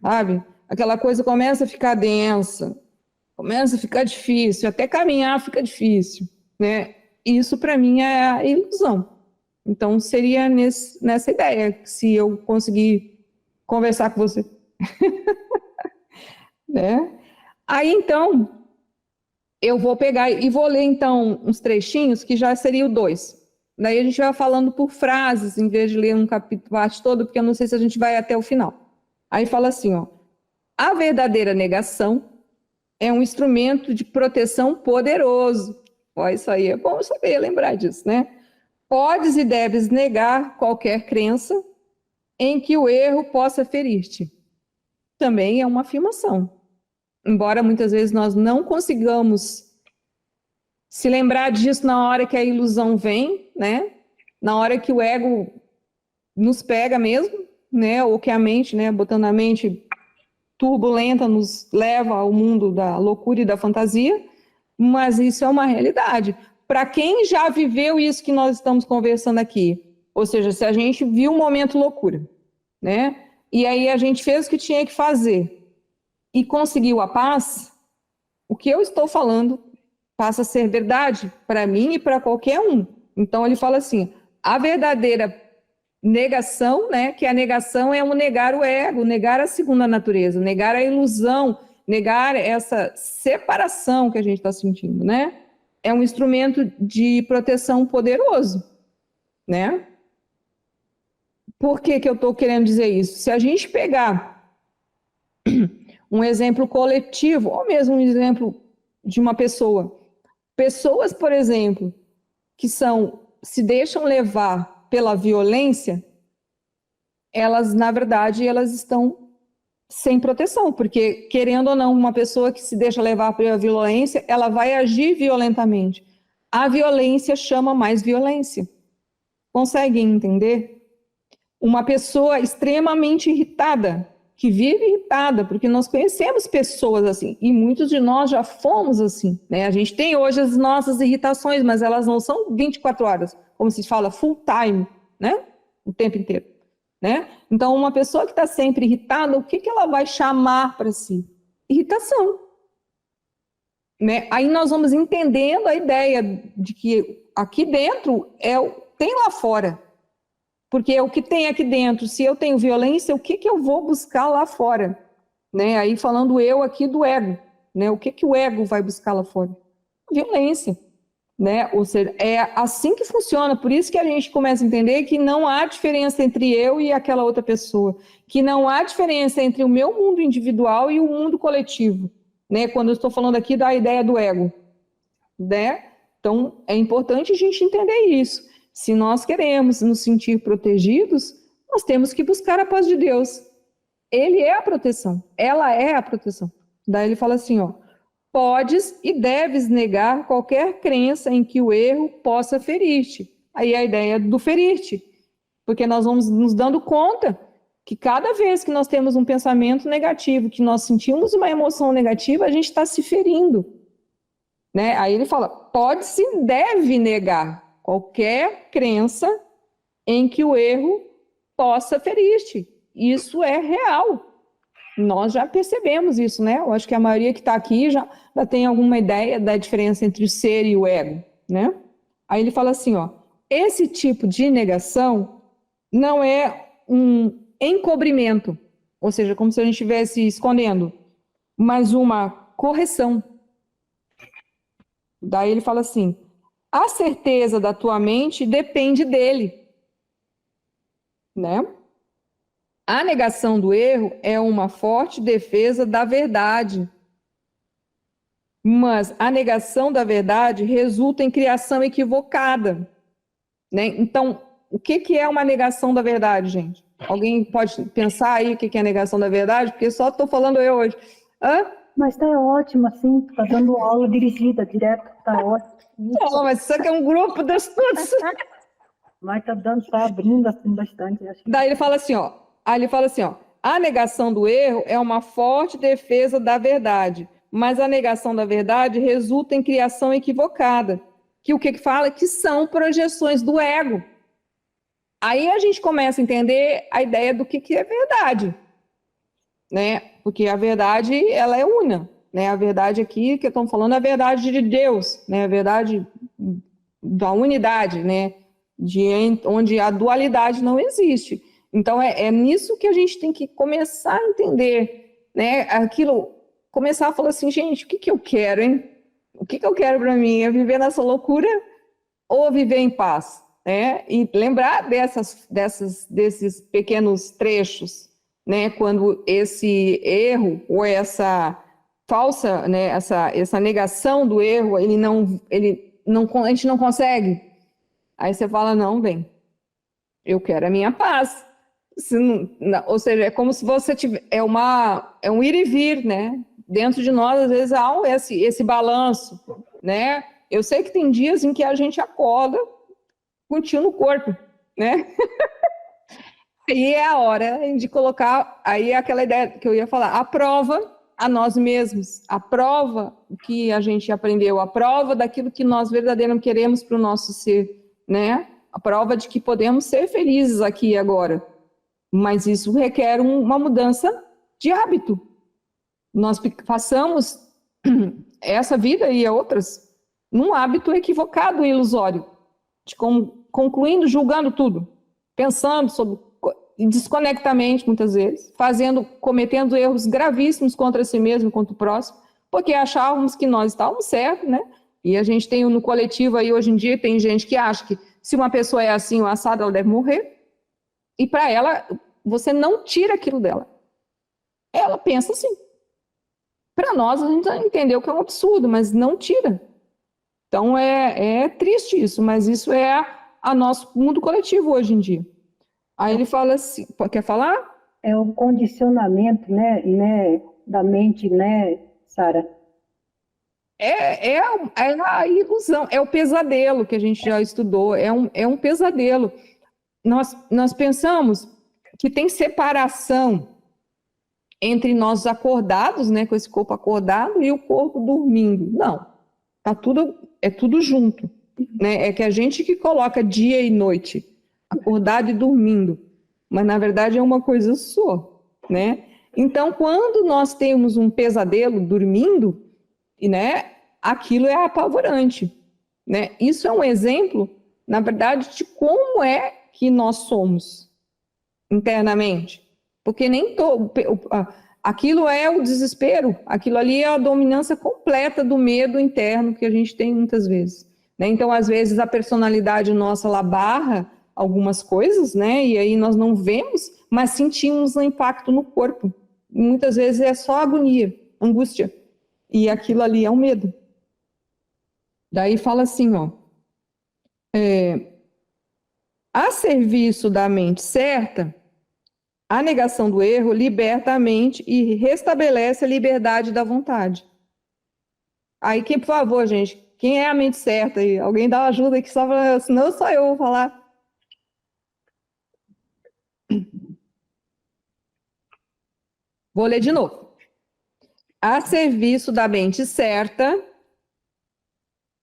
sabe? Aquela coisa começa a ficar densa, começa a ficar difícil, até caminhar fica difícil, né? Isso para mim é a ilusão. Então, seria nessa ideia, se eu conseguir conversar com você. Né? Aí, então, eu vou pegar e vou ler, então, uns trechinhos, que já seria o 2. Daí a gente vai falando por frases, em vez de ler um capítulo parte todo, porque eu não sei se a gente vai até o final. Aí fala assim, ó, a verdadeira negação é um instrumento de proteção poderoso. Ó, isso aí é bom saber, lembrar disso, né? Podes e deves negar qualquer crença em que o erro possa ferir-te. Também é uma afirmação. Embora muitas vezes nós não consigamos se lembrar disso na hora que a ilusão vem, né? Na hora que o ego nos pega mesmo, né? Ou que a mente, né? Botando a mente turbulenta, nos leva ao mundo da loucura e da fantasia, mas isso é uma realidade. Para quem já viveu isso que nós estamos conversando aqui, ou seja, se a gente viu um momento loucura, né? E aí a gente fez o que tinha que fazer e conseguiu a paz, o que eu estou falando passa a ser verdade para mim e para qualquer um. Então ele fala assim, a verdadeira negação, né? Que a negação é negar o ego, negar a segunda natureza, negar a ilusão, negar essa separação que a gente está sentindo, né? É um instrumento de proteção poderoso, né? Por que eu estou querendo dizer isso? Se a gente pegar Um exemplo coletivo, ou mesmo um exemplo de uma pessoa. Pessoas, por exemplo, que se deixam levar pela violência, elas, na verdade, elas estão sem proteção, porque, querendo ou não, uma pessoa que se deixa levar pela violência, ela vai agir violentamente. A violência chama mais violência. Conseguem entender? Uma pessoa extremamente irritada, que vive irritada, porque nós conhecemos pessoas assim, e muitos de nós já fomos assim, né? A gente tem hoje as nossas irritações, mas elas não são 24 horas, como se fala, full time, né? O tempo inteiro, né? Então, uma pessoa que está sempre irritada, o que ela vai chamar para si? Irritação. Né? Aí nós vamos entendendo a ideia de que aqui dentro tem lá fora. Porque o que tem aqui dentro, se eu tenho violência, o que eu vou buscar lá fora? Né? Aí falando eu aqui do ego, né? O que o ego vai buscar lá fora? Violência, né? Ou seja, é assim que funciona, por isso que a gente começa a entender que não há diferença entre eu e aquela outra pessoa, que não há diferença entre o meu mundo individual e o mundo coletivo, né? Quando eu estou falando aqui da ideia do ego, né? Então, é importante a gente entender isso. Se nós queremos nos sentir protegidos, nós temos que buscar a paz de Deus. Ele é a proteção, ela é a proteção. Daí ele fala assim, ó, podes e deves negar qualquer crença em que o erro possa ferir-te. Aí a ideia do ferir-te, porque nós vamos nos dando conta que cada vez que nós temos um pensamento negativo, que nós sentimos uma emoção negativa, a gente está se ferindo. Né? Aí ele fala, pode-se e deve negar qualquer crença em que o erro possa ferir-te. Isso é real. Nós já percebemos isso, né? Eu acho que a maioria que está aqui já tem alguma ideia da diferença entre o ser e o ego, né? Aí ele fala assim, ó, esse tipo de negação não é um encobrimento, ou seja, como se a gente estivesse escondendo, mas uma correção. Daí ele fala assim, a certeza da tua mente depende dele, né? A negação do erro é uma forte defesa da verdade, mas a negação da verdade resulta em criação equivocada, né? Então, o que é uma negação da verdade, gente? Alguém pode pensar aí o que é a negação da verdade? Porque só estou falando eu hoje. Hã? Mas está ótimo, assim, está dando aula dirigida direto, está ótimo. Não, mas isso aqui é um grupo de estudos. Mas está abrindo assim bastante. Acho que... Daí ele fala assim, ó. Aí ele fala assim, ó. A negação do erro é uma forte defesa da verdade, mas a negação da verdade resulta em criação equivocada. Que o que fala? Que são projeções do ego. Aí a gente começa a entender a ideia do que é verdade, né? Porque a verdade, ela é una, né? A verdade aqui que estamos falando é a verdade de Deus, né? A verdade da unidade, né? Onde a dualidade não existe. Então, é nisso que a gente tem que começar a entender, né? Aquilo, começar a falar assim, gente, o que eu quero, hein? O que eu quero para mim? É viver nessa loucura ou viver em paz? Né? E lembrar desses pequenos trechos, né? Quando esse erro ou essa falsa, né? essa negação do erro, a gente não consegue. Aí você fala, não, bem, eu quero a minha paz. Ou seja, é como se você tiver, é um ir e vir, né? Dentro de nós, às vezes, há esse balanço, né? Eu sei que tem dias em que a gente acorda com tio no corpo, né? E é a hora de colocar, aí é aquela ideia que eu ia falar, a prova a nós mesmos, a prova que a gente aprendeu, a prova daquilo que nós verdadeiramente queremos para o nosso ser, né? A prova de que podemos ser felizes aqui e agora. Mas isso requer uma mudança de hábito. Nós passamos essa vida e outras num hábito equivocado e ilusório, de concluindo, julgando tudo, pensando sobre desconectamente, muitas vezes, cometendo erros gravíssimos contra si mesmo, contra o próximo, porque achávamos que nós estávamos certos, né? E a gente tem no coletivo aí, hoje em dia, tem gente que acha que se uma pessoa é assim, ou assada, ela deve morrer, e para ela, você não tira aquilo dela. Ela pensa assim, Para nós, a gente entendeu que é um absurdo, mas não tira. Então, é triste isso, mas isso é a nosso mundo coletivo hoje em dia. Aí ele fala assim, quer falar? É o condicionamento, né, da mente, né, Sara? É a ilusão, é o pesadelo que a gente já estudou, é um pesadelo. Nós pensamos que tem separação entre nós acordados, né, com esse corpo acordado, e o corpo dormindo. Não, é tudo junto, né? É que a gente que coloca dia e noite, acordado e dormindo, mas na verdade é uma coisa só, né? Então, quando nós temos um pesadelo dormindo, né, aquilo é apavorante, né? Isso é um exemplo, na verdade, de como é que nós somos internamente. Porque nem todo. Aquilo é o desespero, aquilo ali é a dominância completa do medo interno que a gente tem muitas vezes, né? Então, às vezes, a personalidade nossa lá barra algumas coisas, né? E aí nós não vemos, mas sentimos um impacto no corpo. Muitas vezes é só agonia, angústia. E aquilo ali é o medo. Daí fala assim, ó. A serviço da mente certa, a negação do erro liberta a mente e restabelece a liberdade da vontade. Aí, por favor, gente, quem é a mente certa aí? Alguém dá uma ajuda aqui, senão só eu vou falar. Vou ler de novo. A serviço da mente certa,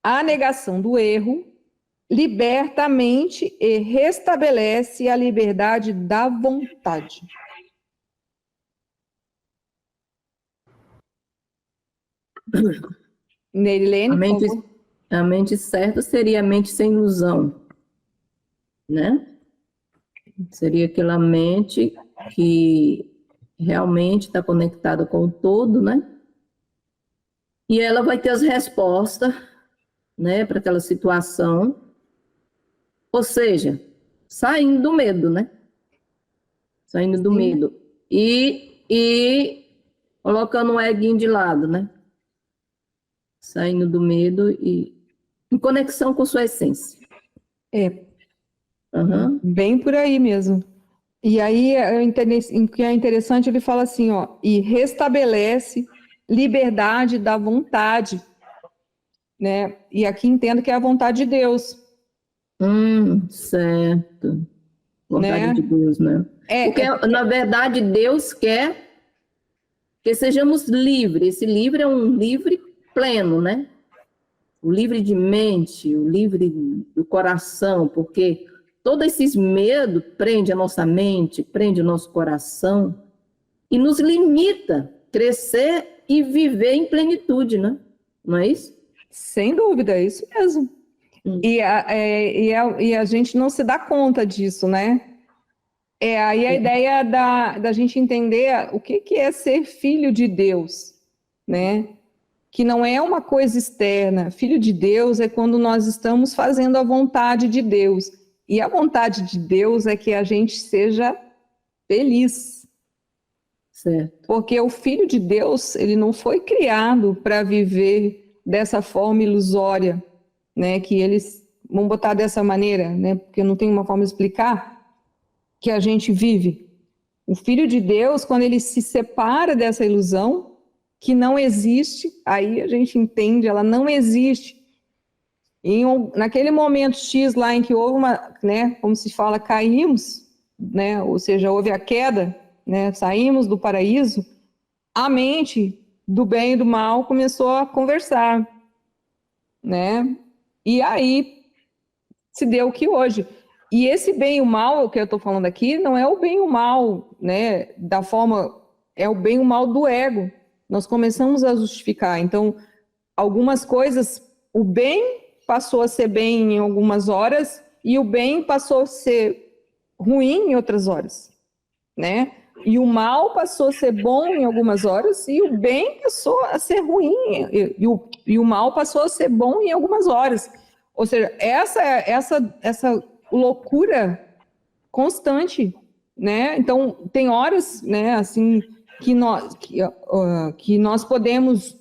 a negação do erro liberta a mente e restabelece a liberdade da vontade. Nerilene, por favor. A mente certa seria a mente sem ilusão, né? Seria aquela mente que realmente está conectada com o todo, né? E ela vai ter as respostas, né, para aquela situação. Ou seja, saindo do medo, né? Saindo do medo. E colocando o eguinho de lado, né? Saindo do medo e em conexão com sua essência. Bem por aí mesmo. E aí, o que é interessante, ele fala assim, ó, e restabelece liberdade da vontade, né? E aqui entendo que é a vontade de Deus. Certo. Vontade, né, de Deus, né? Porque, na verdade, Deus quer que sejamos livres. Esse livre é um livre pleno, né? O livre de mente, o livre do coração, porque todos esses medos prendem a nossa mente, prende o nosso coração e nos limita a crescer e viver em plenitude, né? Não é isso? Sem dúvida, é isso mesmo. E a gente não se dá conta disso, né? Aí a ideia da gente entender o que é ser filho de Deus, né? Que não é uma coisa externa. Filho de Deus é quando nós estamos fazendo a vontade de Deus. E a vontade de Deus é que a gente seja feliz. Certo. Porque o Filho de Deus, ele não foi criado para viver dessa forma ilusória, né? Que eles vão botar dessa maneira, né? Porque não tem uma forma de explicar que a gente vive. O Filho de Deus, quando ele se separa dessa ilusão, que não existe, aí a gente entende, ela não existe. Naquele momento X lá em que houve uma, né, como se fala, caímos, né, ou seja, houve a queda, né, saímos do paraíso, a mente do bem e do mal começou a conversar, né, e aí se deu o que hoje. E esse bem e o mal que eu estou falando aqui não é o bem e o mal, né, da forma, é o bem e o mal do ego. Nós começamos a justificar. Então, algumas coisas, o bem passou a ser bem em algumas horas e o bem passou a ser ruim em outras horas, né? E o mal passou a ser bom em algumas horas e o bem passou a ser ruim e o mal passou a ser bom em algumas horas. Ou seja, essa loucura constante, né? Então, tem horas, né, assim, que nós podemos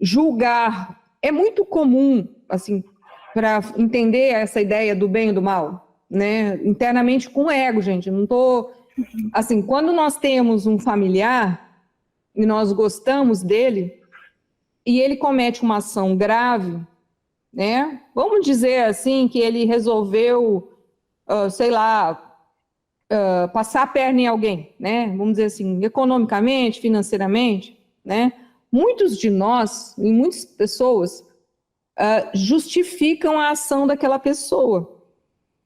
julgar. É muito comum, assim, para entender essa ideia do bem e do mal, né? Internamente com o ego, gente. Não tô, assim, quando nós temos um familiar e nós gostamos dele e ele comete uma ação grave, né? Vamos dizer assim que ele resolveu, sei lá, passar a perna em alguém, né? Vamos dizer assim, economicamente, financeiramente, né? Muitos de nós, e muitas pessoas, justificam a ação daquela pessoa,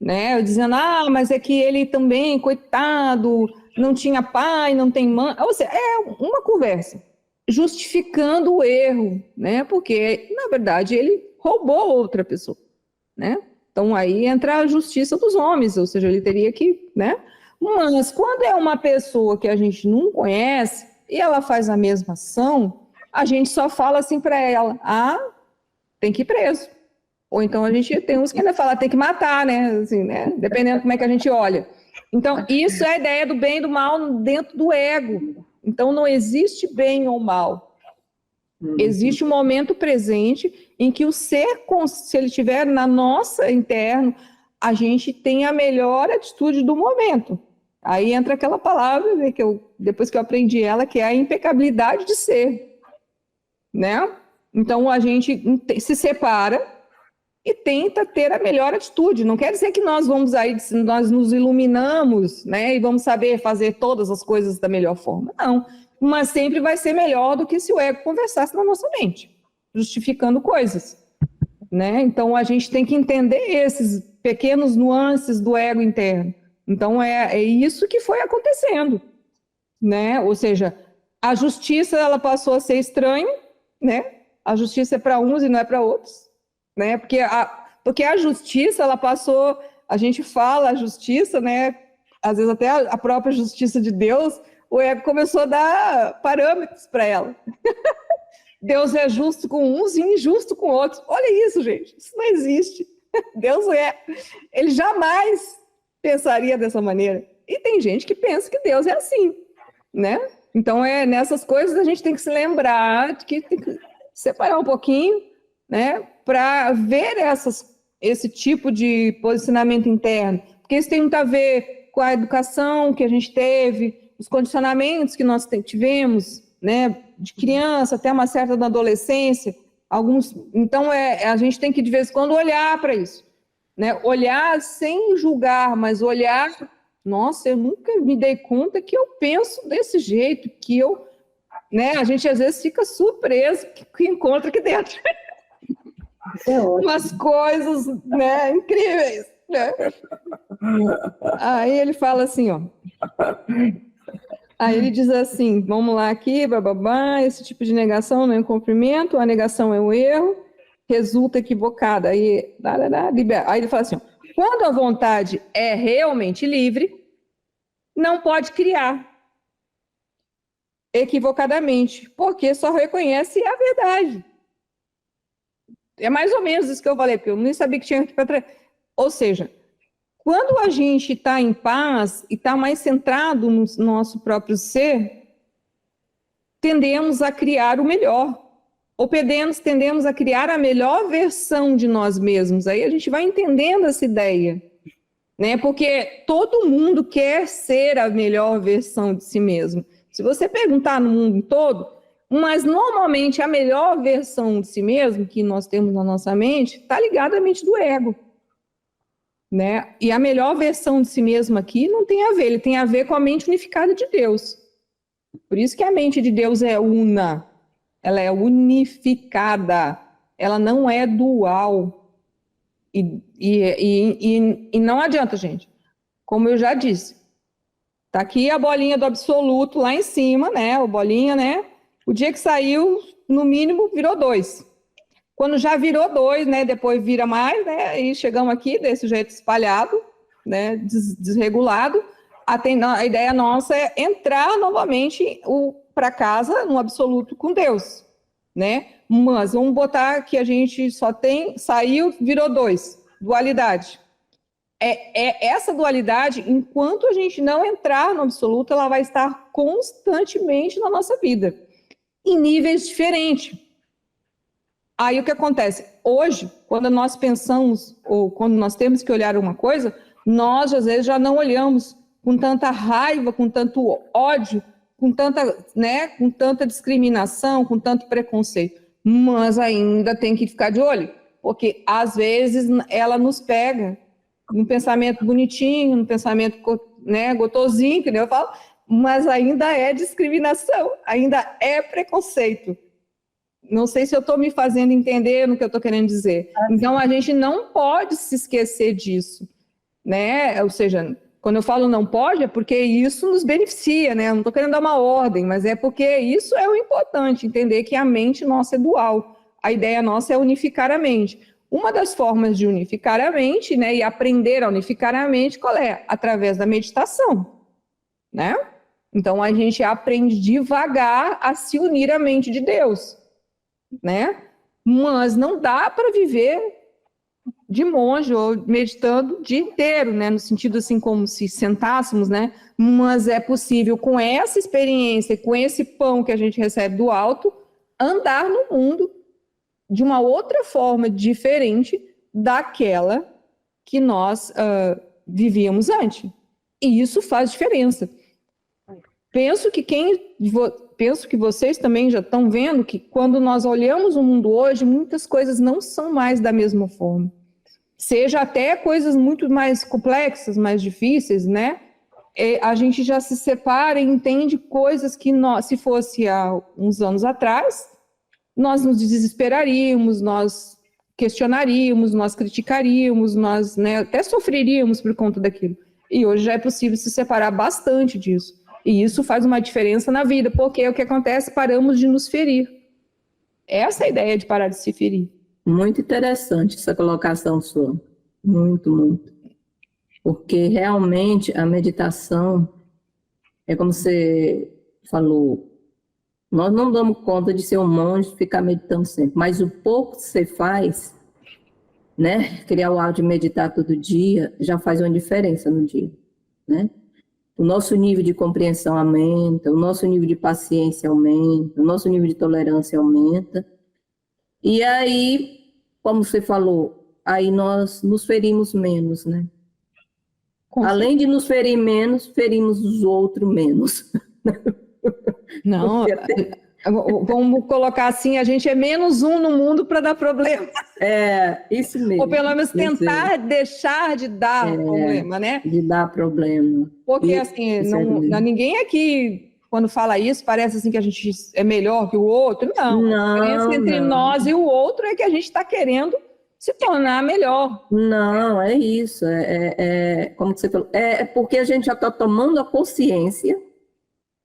né? Dizendo, mas é que ele também, coitado, não tinha pai, não tem mãe. Ou seja, é uma conversa, justificando o erro, né? Porque, na verdade, ele roubou outra pessoa, né? Então, aí entra a justiça dos homens, ou seja, ele teria que, né? Mas quando é uma pessoa que a gente não conhece e ela faz a mesma ação, a gente só fala assim para ela, tem que ir preso. Ou então a gente tem uns que ainda falam, tem que matar, né? Assim, né? Dependendo como é que a gente olha. Então, isso é a ideia do bem e do mal dentro do ego. Então, não existe bem ou mal. Existe um momento presente em que o ser, se ele estiver na nossa interno, a gente tem a melhor atitude do momento. Aí entra aquela palavra, né, depois que eu aprendi ela, que é a impecabilidade de ser, né? Então a gente se separa e tenta ter a melhor atitude. Não quer dizer que nós vamos aí, nós nos iluminamos, né, e vamos saber fazer todas as coisas da melhor forma. Não, mas sempre vai ser melhor do que se o ego conversasse na nossa mente, justificando coisas, né? Então a gente tem que entender esses pequenos nuances do ego interno. Então é isso que foi acontecendo, né? Ou seja, a justiça ela passou a ser estranha, né? A justiça é para uns e não é para outros, né? Porque a justiça ela passou, a gente fala a justiça, né? Às vezes até a própria justiça de Deus, o ego começou a dar parâmetros para ela. Deus é justo com uns e injusto com outros. Olha isso, gente. Isso não existe. Deus ele jamais pensaria dessa maneira. E tem gente que pensa que Deus é assim, né? Então, nessas coisas a gente tem que se lembrar de que tem que separar um pouquinho, né? Para ver esse tipo de posicionamento interno. Porque isso tem muito a ver com a educação que a gente teve, os condicionamentos que nós tivemos, né? De criança até uma certa da adolescência. Então, a gente tem que, de vez em quando, olhar para isso. Né? Olhar sem julgar, mas olhar, nossa, eu nunca me dei conta que eu penso desse jeito, que eu, né? A gente às vezes fica surpreso que encontra aqui dentro. Umas coisas, né, incríveis, né? Aí ele fala assim, ó. Aí ele diz assim, vamos lá aqui, bababá, esse tipo de negação não é um cumprimento, a negação é um erro, resulta equivocada. Aí ele fala assim, quando a vontade é realmente livre, não pode criar equivocadamente, porque só reconhece a verdade. É mais ou menos isso que eu falei, porque eu nem sabia que tinha aqui para trás. Ou seja, quando a gente está em paz e está mais centrado no nosso próprio ser, tendemos a criar o melhor. Ou tendemos a criar a melhor versão de nós mesmos. Aí a gente vai entendendo essa ideia, né? Porque todo mundo quer ser a melhor versão de si mesmo. Se você perguntar no mundo todo, mas normalmente a melhor versão de si mesmo que nós temos na nossa mente está ligada à mente do ego, né? E a melhor versão de si mesmo aqui não tem a ver, ele tem a ver com a mente unificada de Deus. Por isso que a mente de Deus é una. Ela é unificada, ela não é dual. E não adianta, gente. Como eu já disse, tá aqui a bolinha do absoluto lá em cima, né? A bolinha, né? O dia que saiu, no mínimo, virou 2. Quando já virou 2, né? Depois vira mais, né? E chegamos aqui desse jeito espalhado, né? Desregulado. A ideia nossa é entrar novamente para casa no absoluto com Deus, né? Mas vamos botar que a gente só tem, saiu, virou 2, dualidade. essa dualidade, enquanto a gente não entrar no absoluto, ela vai estar constantemente na nossa vida, em níveis diferentes. Aí o que acontece? Hoje, quando nós pensamos, ou quando nós temos que olhar uma coisa, nós às vezes já não olhamos com tanta raiva, com tanto ódio, com tanta discriminação, com tanto preconceito. Mas ainda tem que ficar de olho, porque às vezes ela nos pega num pensamento bonitinho, num pensamento, né, gotosinho, que nem eu falo, mas ainda é discriminação, ainda é preconceito. Não sei se eu estou me fazendo entender no que eu estou querendo dizer. Então, a gente não pode se esquecer disso, né? Ou seja, quando eu falo não pode, é porque isso nos beneficia, né? Eu não estou querendo dar uma ordem, mas é porque isso é o importante, entender que a mente nossa é dual. A ideia nossa é unificar a mente. Uma das formas de unificar a mente, né, e aprender a unificar a mente, qual é? Através da meditação, né? Então, a gente aprende devagar a se unir à mente de Deus, né? Mas não dá para viver de monge ou meditando o dia inteiro, né? No sentido assim como se sentássemos, né? Mas é possível com essa experiência, com esse pão que a gente recebe do alto, andar no mundo de uma outra forma diferente daquela que nós vivíamos antes. E isso faz diferença. Penso que vocês também já estão vendo que quando nós olhamos o mundo hoje, muitas coisas não são mais da mesma forma. Seja até coisas muito mais complexas, mais difíceis, né? A gente já se separa e entende coisas que se fosse há uns anos atrás, nós nos desesperaríamos, nós questionaríamos, nós criticaríamos, nós, né, até sofreríamos por conta daquilo. E hoje já é possível se separar bastante disso. E isso faz uma diferença na vida, porque o que acontece? Paramos de nos ferir. Essa é a ideia de parar de se ferir. Muito interessante essa colocação sua. Muito, muito. Porque realmente a meditação, é como você falou, nós não damos conta de ser um monge e ficar meditando sempre, mas o pouco que você faz, né, criar o hábito de meditar todo dia, já faz uma diferença no dia, né? O nosso nível de compreensão aumenta, o nosso nível de paciência aumenta, o nosso nível de tolerância aumenta. E aí, como você falou, aí nós nos ferimos menos, né? Além de nos ferir menos, ferimos os outros menos. Não, vamos colocar assim, a gente é menos um no mundo para dar problema. É, isso mesmo. Ou pelo menos tentar deixar de dar problema, né? De dar problema. Porque, assim, ninguém aqui, quando fala isso, parece assim que a gente é melhor que o outro. Não, a diferença entre nós e o outro é que a gente está querendo se tornar melhor. Não, é isso. Como você falou, é porque a gente já está tomando a consciência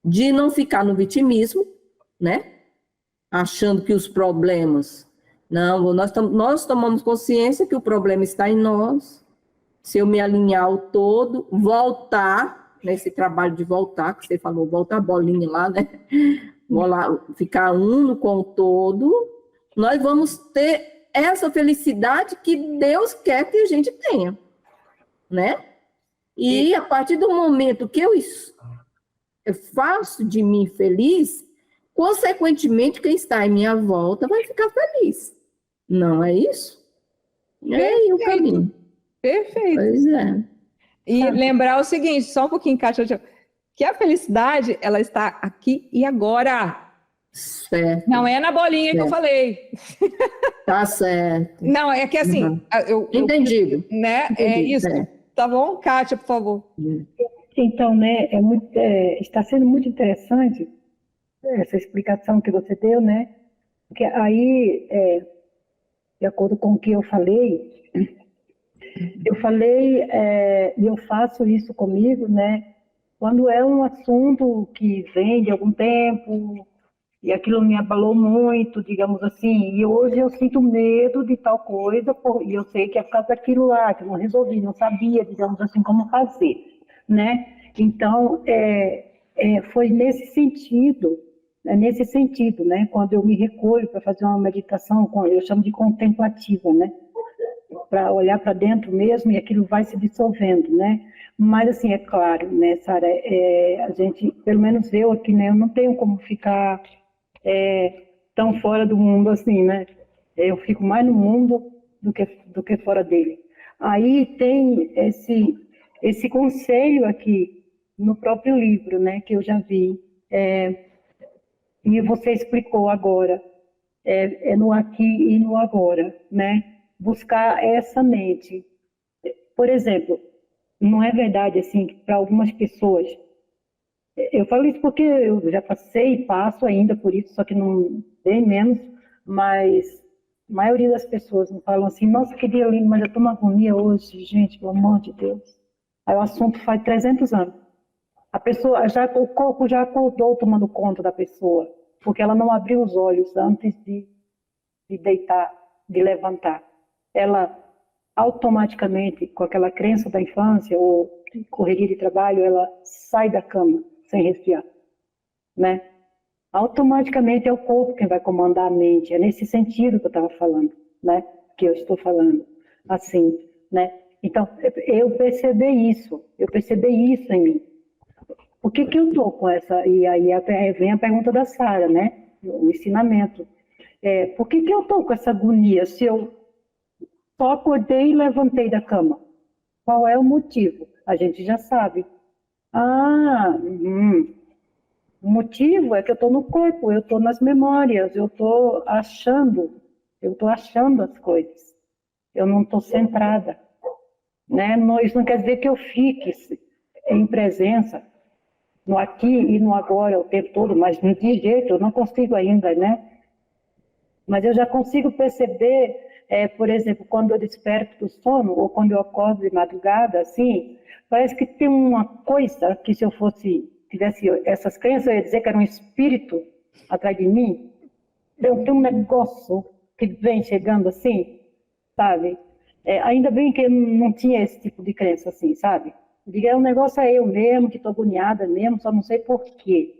de não ficar no vitimismo, né? Achando que os problemas... Não, nós tomamos consciência que o problema está em nós. Se eu me alinhar ao todo, voltar, nesse trabalho de voltar, que você falou, voltar a bolinha lá, né? Ficar uno com o todo, nós vamos ter essa felicidade que Deus quer que a gente tenha, né? E a partir do momento que eu faço de mim feliz, consequentemente, quem está em minha volta vai ficar feliz. Não é isso? É aí o caminho. Perfeito. Pois é. E lembrar o seguinte, só um pouquinho, Kátia, que a felicidade, ela está aqui e agora. Certo. Não é na bolinha que eu falei. Tá certo. Não, é que assim... Entendido. Né? É isso. Tá bom? Kátia, por favor. Então, né, está sendo muito interessante essa explicação que você deu, né? Porque aí, de acordo com o que eu falei, e eu faço isso comigo, né? Quando é um assunto que vem de algum tempo, e aquilo me abalou muito, digamos assim, e hoje eu sinto medo de tal coisa, e eu sei que é por causa daquilo lá, que eu não resolvi, não sabia, digamos assim, como fazer, né? Então, foi nesse sentido, né? Quando eu me recolho para fazer uma meditação, eu chamo de contemplativa, né? para olhar para dentro mesmo e aquilo vai se dissolvendo, né? Mas, assim, é claro, né, Sara, a gente, pelo menos eu aqui, né, eu não tenho como ficar tão fora do mundo assim, né? Eu fico mais no mundo do que fora dele. Aí tem esse conselho aqui no próprio livro, né, que eu já vi, e você explicou agora, no aqui e no agora, né? Buscar essa mente. Por exemplo, não é verdade assim que para algumas pessoas, eu falo isso porque eu já passei e passo ainda por isso, só que não bem menos, mas a maioria das pessoas me falam assim, nossa, que dia lindo, mas eu estou uma agonia hoje, gente, pelo amor de Deus. Aí o assunto faz 300 anos. A pessoa, o corpo já acordou tomando conta da pessoa, porque ela não abriu os olhos antes de deitar, de levantar. Ela automaticamente, com aquela crença da infância ou correria de trabalho, ela sai da cama sem respirar, né? Automaticamente é o corpo quem vai comandar a mente. É nesse sentido que eu estava falando, né? Que eu estou falando, assim, né? Então, eu percebi isso em mim. Por que eu estou com essa... E aí vem a pergunta da Sara, né? O ensinamento. Por que eu estou com essa agonia se eu só acordei e levantei da cama? Qual é o motivo? A gente já sabe. O motivo é que eu estou no corpo, eu estou nas memórias, eu estou achando as coisas. Eu não estou centrada, né? Isso não quer dizer que eu fique em presença, no aqui e no agora o tempo todo, mas de jeito eu não consigo ainda, né? Mas eu já consigo perceber, por exemplo, quando eu desperto do sono ou quando eu acordo de madrugada, assim, parece que tem uma coisa que se eu tivesse essas crenças, eu ia dizer que era um espírito atrás de mim. Tem um negócio que vem chegando assim, sabe? Ainda bem que eu não tinha esse tipo de crença assim, sabe? O negócio é eu mesmo, que estou agoniada mesmo, só não sei por quê.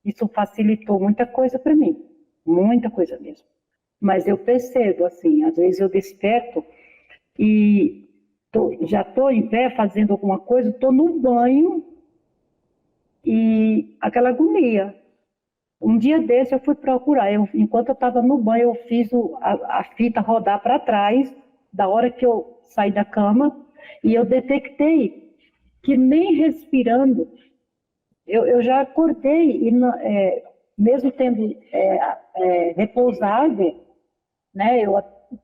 Isso facilitou muita coisa para mim, muita coisa mesmo. Mas eu percebo, assim, às vezes eu desperto e já estou em pé fazendo alguma coisa, estou no banho e aquela agonia. Um dia desse eu fui procurar, enquanto eu estava no banho, eu fiz a fita rodar para trás, da hora que eu saí da cama, e eu detectei que nem respirando, eu já acordei, e mesmo tendo repousado, né, eu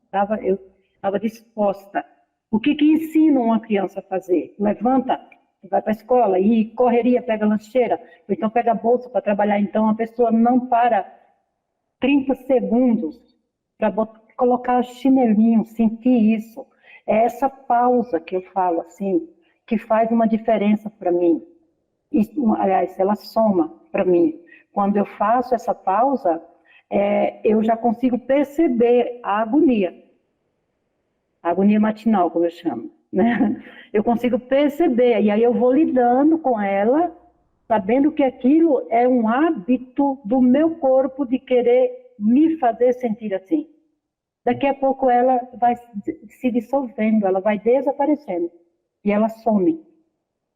estava disposta. O que ensina uma criança a fazer? Levanta, vai para a escola, e correria, pega a lancheira, ou então pega a bolsa para trabalhar. Então, a pessoa não para 30 segundos para colocar chinelinho, sentir isso. É essa pausa que eu falo, assim, que faz uma diferença para mim. Aliás, ela soma para mim. Quando eu faço essa pausa, eu já consigo perceber a agonia matinal, como eu chamo, né? Eu consigo perceber, e aí eu vou lidando com ela, sabendo que aquilo é um hábito do meu corpo de querer me fazer sentir assim. Daqui a pouco ela vai se dissolvendo, ela vai desaparecendo, e ela some.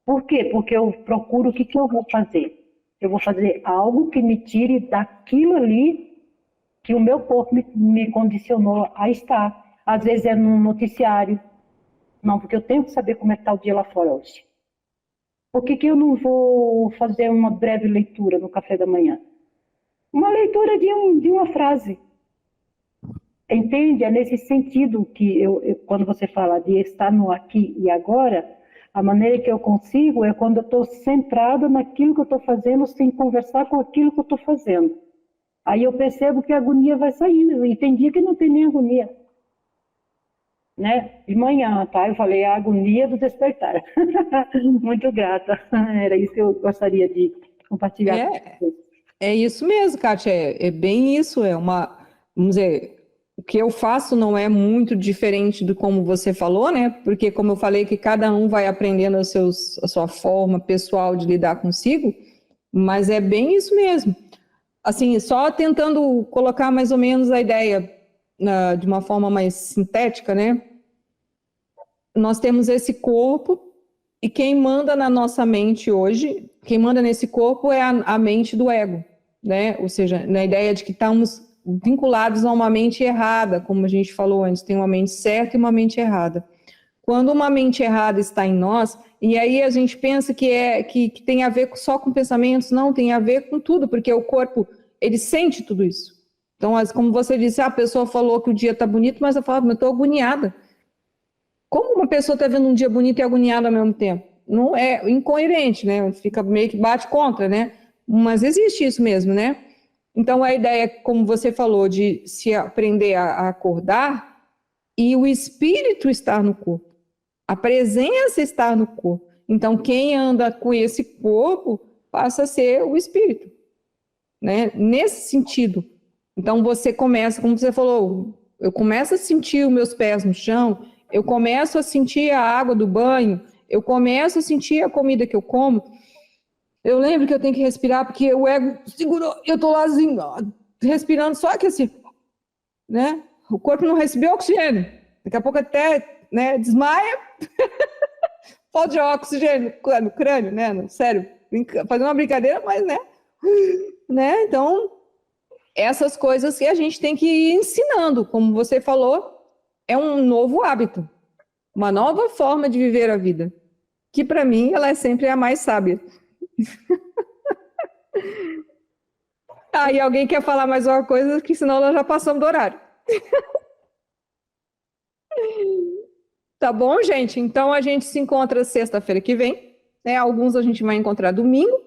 Por quê? Porque eu procuro o que eu vou fazer. Eu vou fazer algo que me tire daquilo ali que o meu corpo me condicionou a estar. Às vezes é num noticiário. Não, porque eu tenho que saber como é que está o dia lá fora hoje. Por que eu não vou fazer uma breve leitura no café da manhã? Uma leitura de uma frase. Entende? É nesse sentido que quando você fala de estar no aqui e agora, a maneira que eu consigo é quando eu estou centrada naquilo que eu estou fazendo, sem conversar com aquilo que eu estou fazendo. Aí eu percebo que a agonia vai saindo, e tem dia que não tem nem agonia. Né? De manhã, tá? Eu falei a agonia do despertar. Muito grata. Era isso que eu gostaria de compartilhar com vocês. É isso mesmo, Kátia. É bem isso. Vamos dizer, o que eu faço não é muito diferente do como você falou, né? Porque, como eu falei, que cada um vai aprendendo a sua forma pessoal de lidar consigo, mas é bem isso mesmo. Assim, só tentando colocar mais ou menos a ideia de uma forma mais sintética, né? nós temos esse corpo e quem manda na nossa mente hoje, quem manda nesse corpo é a mente do ego, né? Ou seja, na ideia de que estamos vinculados a uma mente errada, como a gente falou antes, tem uma mente certa e uma mente errada. Quando uma mente errada está em nós, e aí a gente pensa que tem a ver só com pensamentos, não, tem a ver com tudo, porque o corpo, ele sente tudo isso. Então, como você disse, a pessoa falou que o dia está bonito, mas eu falo, eu estou agoniada. Como uma pessoa está vendo um dia bonito e agoniada ao mesmo tempo? Não é incoerente, né? Fica meio que bate contra, né? Mas existe isso mesmo, né? Então, a ideia, como você falou, de se aprender a acordar e o espírito estar no corpo. A presença estar no corpo. Então, quem anda com esse corpo passa a ser o espírito, né? Nesse sentido. Então, você começa, como você falou, eu começo a sentir os meus pés no chão, eu começo a sentir a água do banho, eu começo a sentir a comida que eu como. Eu lembro que eu tenho que respirar, porque o ego segurou, eu estou lá assim, respirando só que assim, né? O corpo não recebeu oxigênio. Daqui a pouco até, né, desmaia, falta de oxigênio no crânio, né, no cérebro. Fazendo uma brincadeira, mas, né? Então, essas coisas que a gente tem que ir ensinando, como você falou, é um novo hábito, uma nova forma de viver a vida, que para mim ela é sempre a mais sábia. E alguém quer falar mais uma coisa, que senão nós já passamos do horário. Tá bom, gente? Então a gente se encontra sexta-feira que vem, né? Alguns a gente vai encontrar domingo.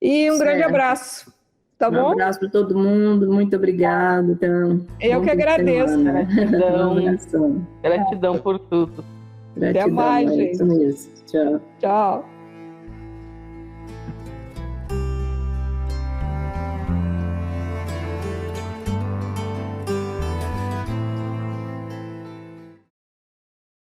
E um grande abraço. Tá bom? Um abraço para todo mundo, muito obrigada. Então, eu que agradeço. Gratidão. Gratidão por tudo. Gratidão, até mais, gente. Isso mesmo. Tchau. Tchau.